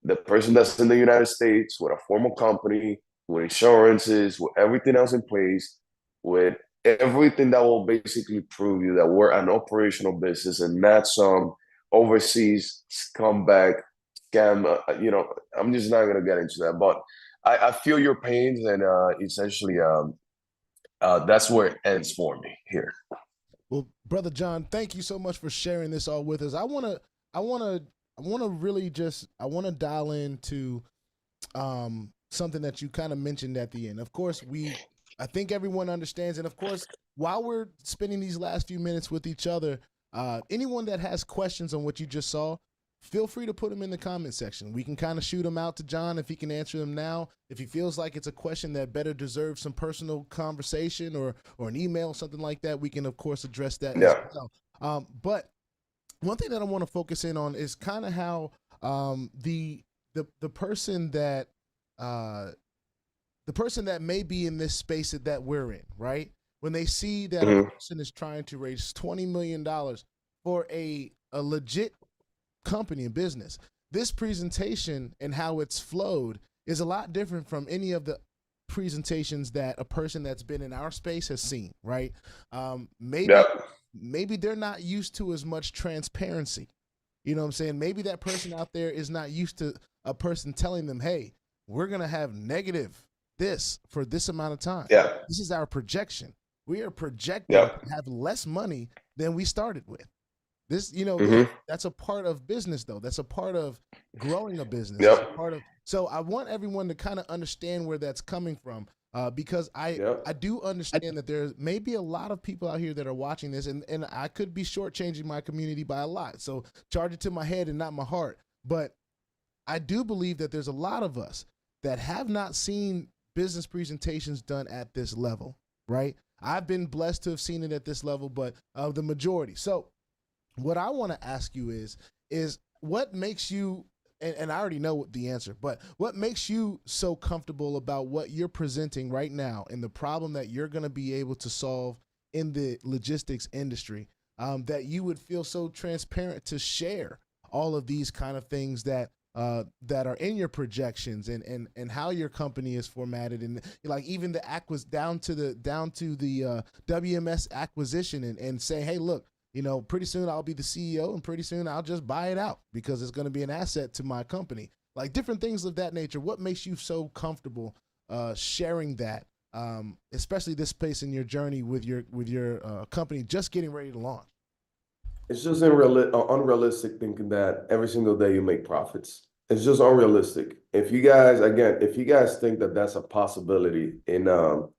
the person that's in the United States with a formal company, with insurances, with everything else in place, with everything that will basically prove you that we're an operational business and not some overseas scumbag scam. I'm just not gonna get into that, but I feel your pains, and essentially, that's where it ends for me here. Well, Brother John, thank you so much for sharing this all with us. I wanna really just dial into something that you kind of mentioned at the end. Of course, I think everyone understands, and of course, while we're spending these last few minutes with each other, anyone that has questions on what you just saw, feel free to put them in the comment section. We can kind of shoot them out to John if he can answer them now. If he feels like it's a question that better deserves some personal conversation or an email, something like that, we can of course address that as well. But one thing that I want to focus in on is kind of how the person that may be in this space that we're in, right? When they see that a person is trying to raise $20 million for a legit company and business, this presentation and how it's flowed is a lot different from any of the presentations that a person that's been in our space has seen, right? Maybe they're not used to as much transparency. You know what I'm saying? Maybe that person out there is not used to a person telling them, hey, we're going to have negative this for this amount of time. This is our projection. We are projecting to have less money than we started with. This, that's a part of business, though. That's a part of growing a business. So I want everyone to kind of understand where that's coming from, because I do understand that there may be a lot of people out here that are watching this, and I could be shortchanging my community by a lot. So charge it to my head and not my heart. But I do believe that there's a lot of us that have not seen business presentations done at this level, right? I've been blessed to have seen it at this level, but the majority. So what I want to ask you is what makes you, and I already know the answer, but what makes you so comfortable about what you're presenting right now and the problem that you're going to be able to solve in the logistics industry, that you would feel so transparent to share all of these kind of things that are in your projections and how your company is formatted, and like even the down to the WMS acquisition, and say, hey, look, pretty soon I'll be the CEO, and pretty soon I'll just buy it out because it's going to be an asset to my company. Like different things of that nature. What makes you so comfortable sharing that, especially this space in your journey with your company just getting ready to launch? It's just unrealistic thinking that every single day you make profits. It's just unrealistic. If you guys think that that's a possibility in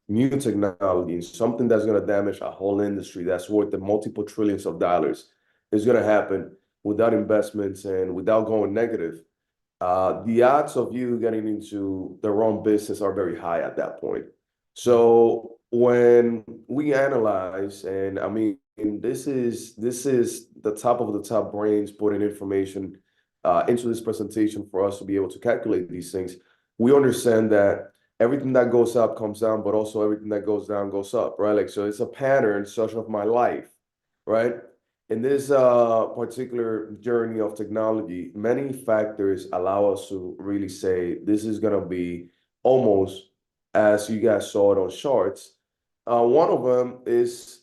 new technology, something that's going to damage a whole industry that's worth the multiple trillions of dollars, is going to happen without investments and without going negative, the odds of you getting into the wrong business are very high at that point. So when we analyze, and I mean, this is the top of the top brains putting information into this presentation for us to be able to calculate these things. We understand that everything that goes up comes down, but also everything that goes down goes up, right? Like, so it's a pattern such of my life, right? In this particular journey of technology, many factors allow us to really say this is going to be almost as you guys saw it on charts. One of them is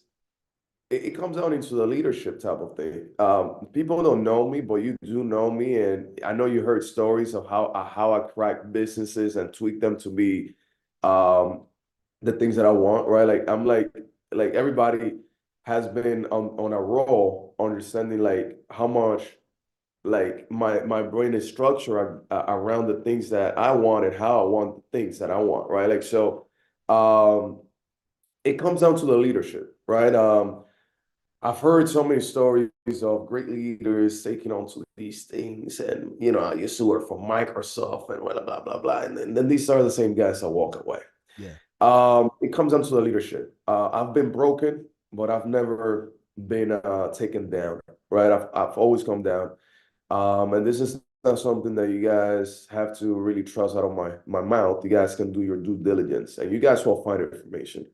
it comes down into the leadership type of thing. People don't know me, but you do know me, and I know you heard stories of how I crack businesses and tweak them to be the things that I want, right? Like I'm like everybody has been on a roll, understanding like how much like my brain is structured around the things that I want and how I want the things that I want, right? Like so, it comes down to the leadership, right? I've heard so many stories of great leaders taking on to these things, and I used to work for Microsoft and blah blah blah blah, and then these are the same guys that walk away. Yeah. It comes down to the leadership. I've been broken, but I've never been taken down, right? I've always come down, and this is not something that you guys have to really trust out of my mouth. You guys can do your due diligence, and you guys will find information.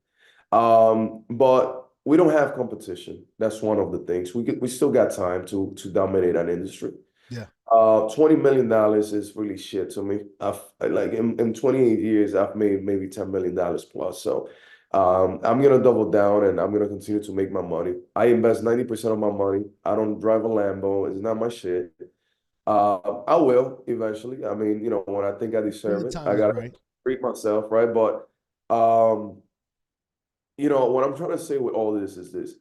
But we don't have competition. That's one of the things. We still got time to dominate an industry. Yeah. $20 million is really shit to me. I've like in 28 years, I've made maybe $10 million plus. So I'm gonna double down and I'm gonna continue to make my money. I invest 90% of my money. I don't drive a Lambo. It's not my shit. I will eventually. I mean, when I think I When deserve the it, time I is gotta right. treat myself, right? But um, what I'm trying to say with all this is this.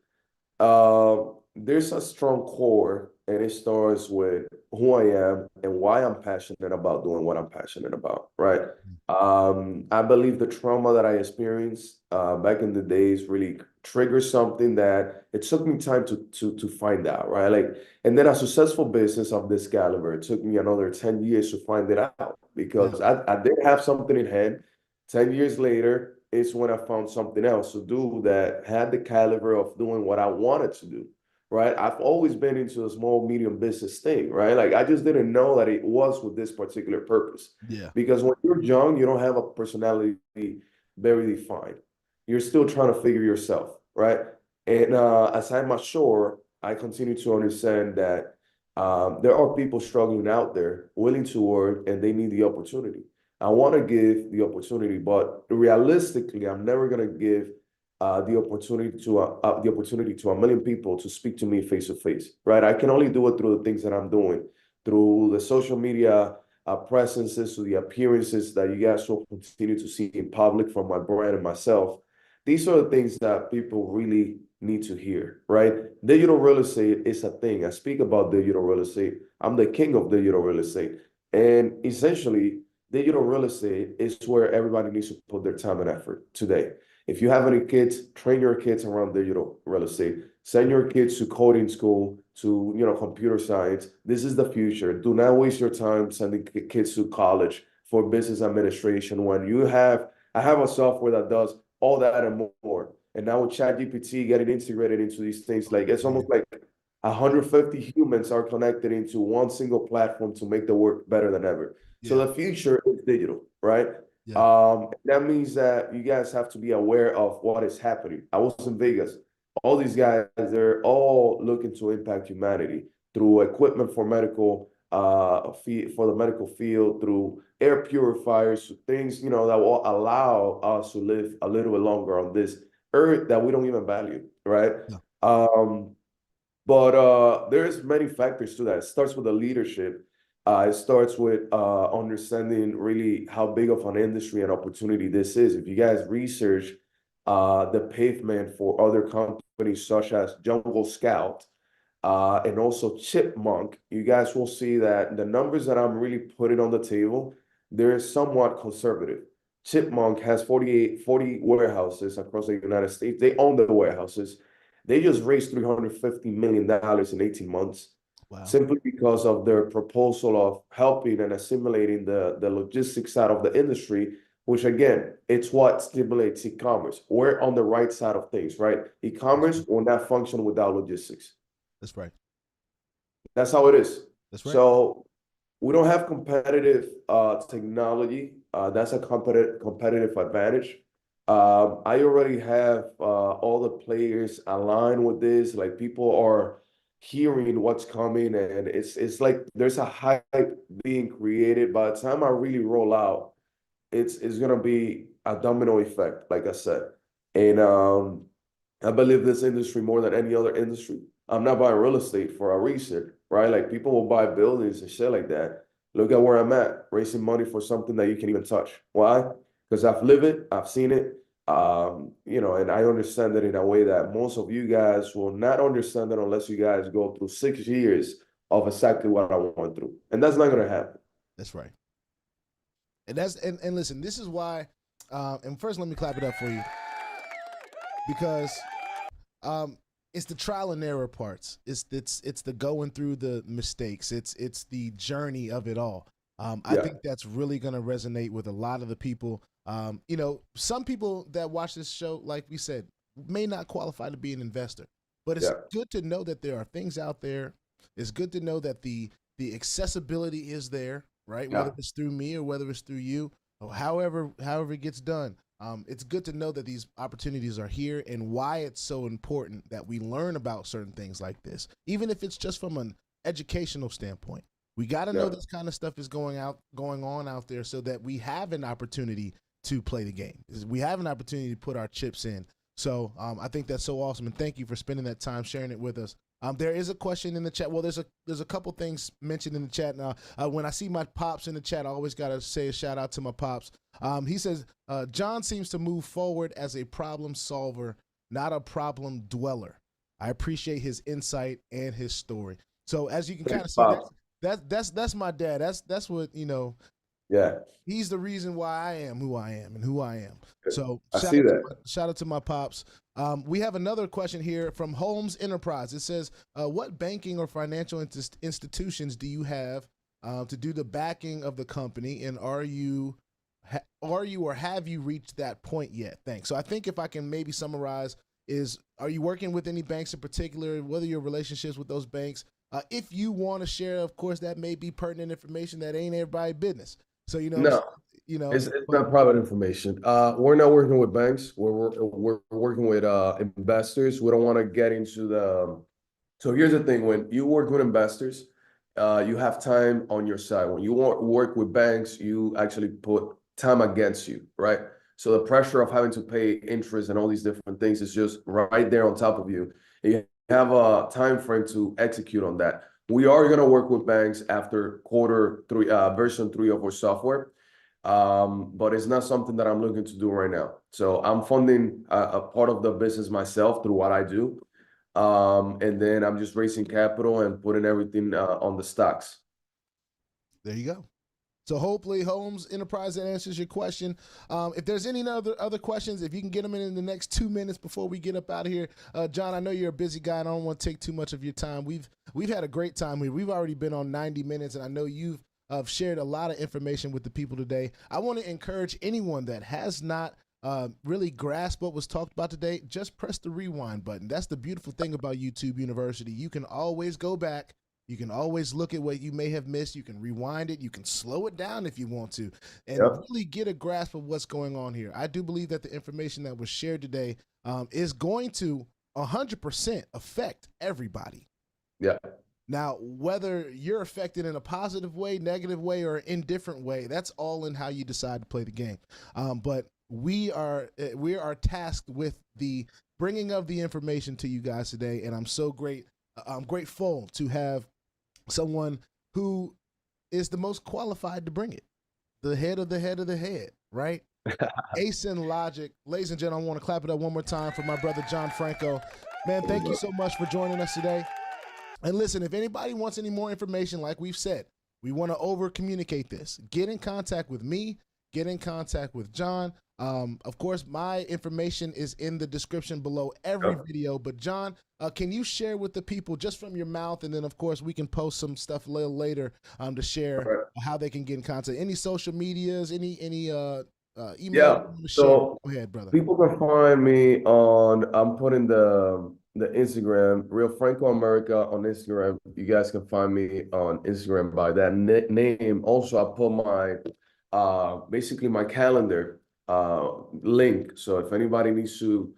There's a strong core, and it starts with who I am and why I'm passionate about doing what I'm passionate about, right? I believe the trauma that I experienced back in the days really triggered something that it took me time to find out, right? Like, and then a successful business of this caliber, it took me another 10 years to find it out because I did have something in hand. 10 years later, it's when I found something else to do that had the caliber of doing what I wanted to do, right? I've always been into a small, medium business thing, right? Like I just didn't know that it was with this particular purpose. Yeah. Because when you're young, you don't have a personality very defined. You're still trying to figure yourself, right? And as I mature, I continue to understand that there are people struggling out there, willing to work, and they need the opportunity. I want to give the opportunity, but realistically, I'm never gonna give the opportunity to a million people to speak to me face to face, right? I can only do it through the things that I'm doing, through the social media presences, to the appearances that you guys will continue to see in public from my brand and myself. These are the things that people really need to hear, right? Digital real estate is a thing. I speak about digital real estate. I'm the king of digital real estate, and essentially digital real estate is where everybody needs to put their time and effort today. If you have any kids, train your kids around digital real estate. Send your kids to coding school, to computer science. This is the future. Do not waste your time sending kids to college for business administration when I have a software that does all that and more. And now with ChatGPT getting integrated into these things, like it's almost like 150 humans are connected into one single platform to make the work better than ever. So the future is digital, right? That means that you guys have to be aware of what is happening. I was in Vegas. All these guys, they're all looking to impact humanity through equipment for for the medical field, through air purifiers, things, that will allow us to live a little bit longer on this earth that we don't even value, right? But there's many factors to that. It starts with the leadership. It starts with understanding really how big of an industry and opportunity this is. If you guys research the pavement for other companies such as Jungle Scout and also Chipmunk, you guys will see that the numbers that I'm really putting on the table, they're somewhat conservative. Chipmunk has 40 warehouses across the United States. They own the warehouses. They just raised $350 million in 18 months. Wow. Simply because of their proposal of helping and assimilating the logistics side of the industry, which again, it's what stimulates e-commerce. We're on the right side of things, right? E-commerce will not function without logistics. That's right. That's how it is. That's right. So we don't have competitive technology. That's a competitive advantage. I already have all the players aligned with this. Like people are hearing what's coming, and it's like there's a hype being created. By the time I really roll out, it's gonna be a domino effect, like I said. And I believe this industry more than any other industry. I'm not buying real estate for a reason, right? Like people will buy buildings and shit like that. Look at where I'm at, raising money for something that you can even touch. Why? Because I've lived it, I've seen it, and I understand it in a way that most of you guys will not understand it unless you guys go through 6 years of exactly what I went through. And that's not gonna happen. That's right. And listen, this is why, and first let me clap it up for you. Because it's the trial and error parts. It's the going through the mistakes. It's the journey of it all. I think that's really going to resonate with a lot of the people. Some people that watch this show, like we said, may not qualify to be an investor, but it's good to know that there are things out there. It's good to know that the The accessibility is there, right? Yeah. Whether it's through me or whether it's through you, or however it gets done. It's good to know that these opportunities are here and why it's so important that we learn about certain things like this, even if it's just from an educational standpoint. We got to know this kind of stuff is going on out there so that we have an opportunity to play the game. We have an opportunity to put our chips in. So I think that's so awesome, and thank you for spending that time sharing it with us. There is a question in the chat. Well, there's a couple things mentioned in the chat now. When I see my pops in the chat, I always got to say a shout out to my pops. He says, John seems to move forward as a problem solver, not a problem dweller. I appreciate his insight and his story. So as you can kind of see, that's my dad. That's what, you know. Yeah. He's the reason why I am who I am and who I am. So shout out to my pops. We have another question here from Holmes Enterprise. It says, what banking or financial institutions do you have to do the backing of the company? And are you or have you reached that point yet? Thanks. So I think if I can maybe summarize are you working with any banks in particular? What are your relationships with those banks? If you want to share, of course, that may be pertinent information that ain't everybody's business. So, it's not private information. We're not working with banks. We're working with investors. We don't want to get into so here's the thing. When you work with investors, you have time on your side. When you work with banks, you actually put time against you, right? So the pressure of having to pay interest and all these different things is just right there on top of you. You have a time frame to execute on that. We are going to work with banks after version 3 of our software, but it's not something that I'm looking to do right now. So I'm funding a part of the business myself through what I do, and then I'm just raising capital and putting everything on the stocks. There you go. So hopefully, Holmes Enterprise, that answers your question. If there's any other questions, if you can get them in the next 2 minutes before we get up out of here. John, I know you're a busy guy, and I don't want to take too much of your time. We've had a great time here. We've already been on 90 minutes, and I know you've shared a lot of information with the people today. I want to encourage anyone that has not really grasped what was talked about today, just press the rewind button. That's the beautiful thing about YouTube University. You can always go back. You can always look at what you may have missed. You can rewind it. You can slow it down if you want to, and really get a grasp of what's going on here. I do believe that the information that was shared today is going to 100% affect everybody. Yeah. Now, whether you're affected in a positive way, negative way, or indifferent way, that's all in how you decide to play the game. But we are tasked with the bringing of the information to you guys today, and I'm grateful to have someone who is the most qualified to bring it, the head of the head of the head, right? Ace in Logic. Ladies and gentlemen, I want to clap it up one more time for my brother John Franco. Man, thank you so much for joining us today. And listen, if anybody wants any more information, like we've said, we want to over communicate this. Get in contact with me, get in contact with John. Of course, my information is in the description below every video. But John, can you share with the people just from your mouth, and then of course we can post some stuff a little later to share how they can get in contact. Any social medias, any email? Yeah. So go ahead, brother. People can find me on. I'm putting the Instagram, Real Franco America on Instagram. You guys can find me on Instagram by that name. Also, I put my basically my calendar link. So if anybody needs to,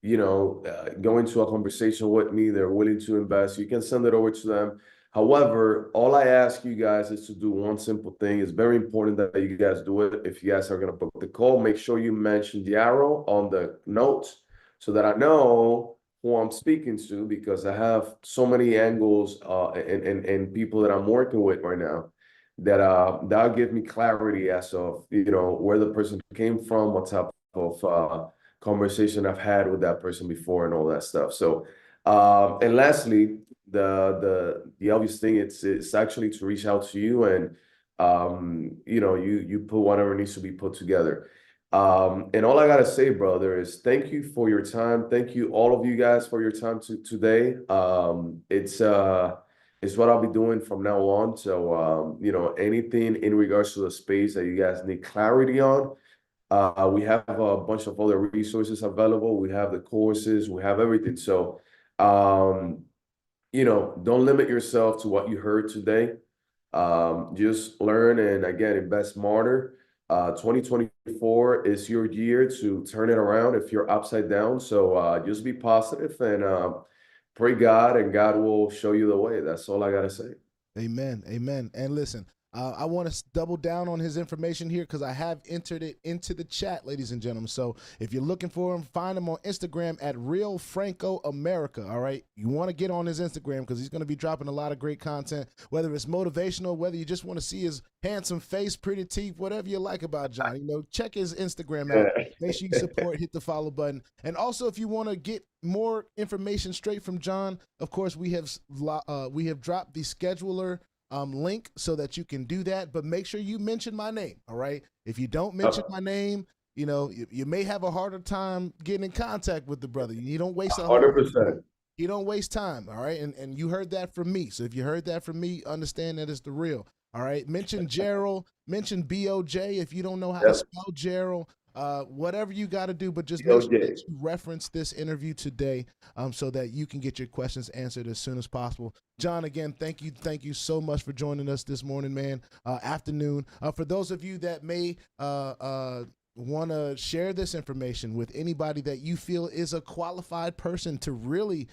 go into a conversation with me, they're willing to invest, you can send it over to them. However, all I ask you guys is to do one simple thing. It's very important that you guys do it. If you guys are going to book the call, make sure you mention the arrow on the notes so that I know who I'm speaking to, because I have so many angles and people that I'm working with right now that that'll give me clarity as of where the person came from, what type of conversation I've had with that person before, and all that stuff. So and lastly, the obvious thing, it's actually to reach out to you, and you put whatever needs to be put together. And all I gotta say, brother, is thank you for your time. Thank you, all of you guys, for your time today. It's what I'll be doing from now on. So, anything in regards to the space that you guys need clarity on, we have a bunch of other resources available. We have the courses, we have everything. So, don't limit yourself to what you heard today. Just learn and again, invest smarter. 2024 is your year to turn it around if you're upside down. So just be positive and pray God, and God will show you the way. That's all I gotta say. Amen. Amen. And listen, I want to double down on his information here because I have entered it into the chat, ladies and gentlemen. So if you're looking for him, find him on Instagram at Real Franco America. All right. You want to get on his Instagram because he's going to be dropping a lot of great content, whether it's motivational, whether you just want to see his handsome face, pretty teeth, whatever you like about John. You know, check his Instagram out. Make sure you support, hit the follow button. And also, if you want to get more information straight from John, of course, we have dropped the scheduler link so that you can do that, but make sure you mention my name. All right. If you don't mention my name, you know, you may have a harder time getting in contact with the brother. You don't waste 100%. You don't waste time. All right. And you heard that from me. So if you heard that from me, understand that it's the real. All right. Mention Gerald, mention BOJ if you don't know how to spell Gerald. Whatever you got to do, but just make sure that you reference this interview today so that you can get your questions answered as soon as possible. John, again, thank you so much for joining us this morning, man, afternoon. For those of you that may want to share this information with anybody that you feel is a qualified person to really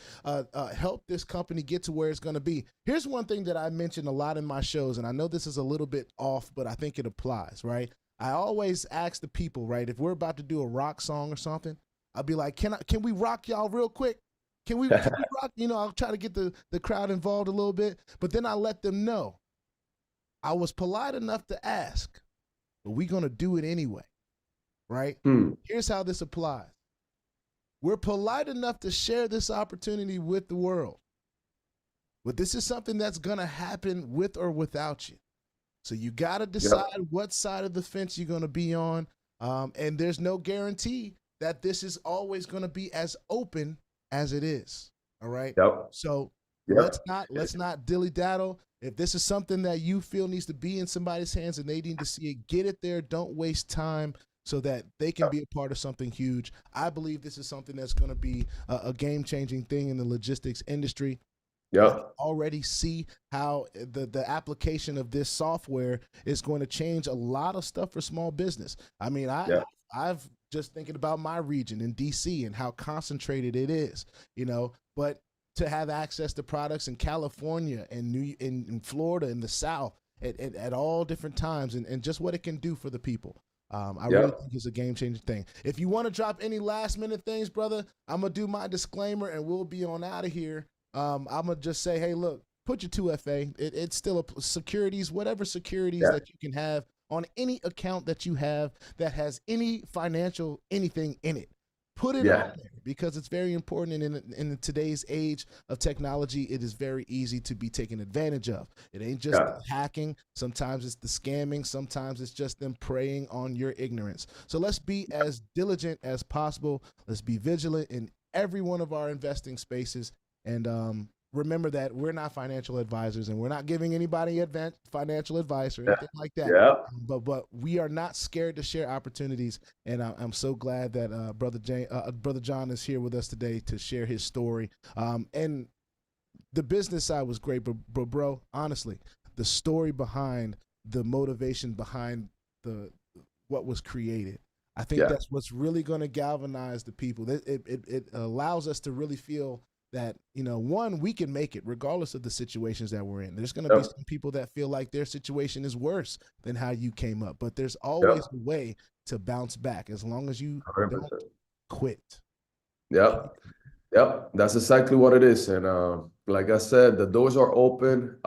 help this company get to where it's going to be. Here's one thing that I mentioned a lot in my shows, and I know this is a little bit off, but I think it applies, right? I always ask the people, right, if we're about to do a rock song or something, I'll be like, can we rock y'all real quick? Can we rock? You know, I'll try to get the crowd involved a little bit, but then I let them know I was polite enough to ask, but we're going to do it anyway, right? Here's how this applies. We're polite enough to share this opportunity with the world, but this is something that's going to happen with or without you. So you got to decide what side of the fence you're going to be on. And there's no guarantee that this is always going to be as open as it is. All right. So let's not dilly daddle. If this is something that you feel needs to be in somebody's hands and they need to see it, get it there. Don't waste time so that they can be a part of something huge. I believe this is something that's going to be a game-changing thing in the logistics industry. I already see how the application of this software is going to change a lot of stuff for small business. I mean, I've just thinking about my region in DC and how concentrated it is, you know, but to have access to products in California and in Florida, in the South at all different times and just what it can do for the people. I really think it's a game-changing thing. If you want to drop any last-minute things, brother, I'm going to do my disclaimer and we'll be on out of here. I'm going to just say, hey, look, put your 2FA. It's still a securities, whatever securities that you can have on any account that you have that has any financial anything in it. Put it on there because it's very important. And in today's age of technology, it is very easy to be taken advantage of. It ain't just hacking. Sometimes it's the scamming. Sometimes it's just them preying on your ignorance. So let's be as diligent as possible. Let's be vigilant in every one of our investing spaces. And remember that we're not financial advisors and we're not giving anybody financial advice or anything like that. But we are not scared to share opportunities. And I'm so glad that Brother John is here with us today to share his story. And the business side was great, but bro, honestly, the story behind the motivation behind what was created, I think that's what's really going to galvanize the people. It allows us to really feel that, you know, one, we can make it regardless of the situations that we're in. There's going to be some people that feel like their situation is worse than how you came up, but there's always a way to bounce back as long as you 100%. Don't quit. That's exactly what it is. And like I said, the doors are open.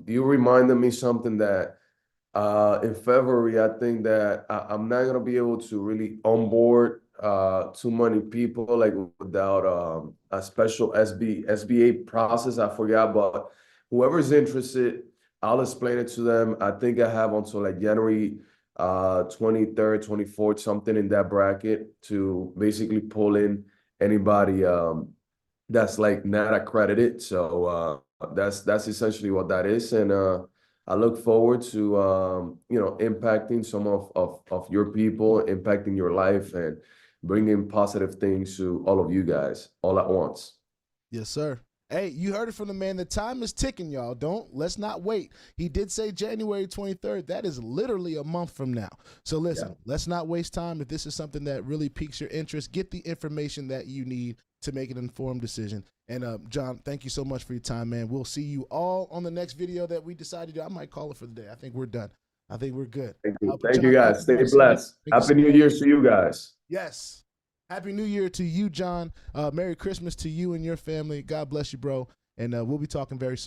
You reminded me something that in February, I think that I'm not going to be able to really onboard too many people like without a special SBA process. I forgot, but whoever's interested, I'll explain it to them. I think I have until like January 23rd, 24th, something in that bracket to basically pull in anybody that's like not accredited. So that's essentially what that is. And I look forward to you know, impacting some of your people, impacting your life, and bringing positive things to all of you guys all at once. Yes, sir. Hey, you heard it from the man. The time is ticking, y'all. Let's not wait. He did say January 23rd. That is literally a month from now. So listen, let's not waste time. If this is something that really piques your interest, get the information that you need to make an informed decision. And John, thank you so much for your time, man. We'll see you all on the next video that we decide to do. I might call it for the day. I think we're done. I think we're good. Thank you. John, You guys. Stay blessed. Happy New Year to you guys. Yes. Happy New Year to you, John. Merry Christmas to you and your family. God bless you, bro. And we'll be talking very soon.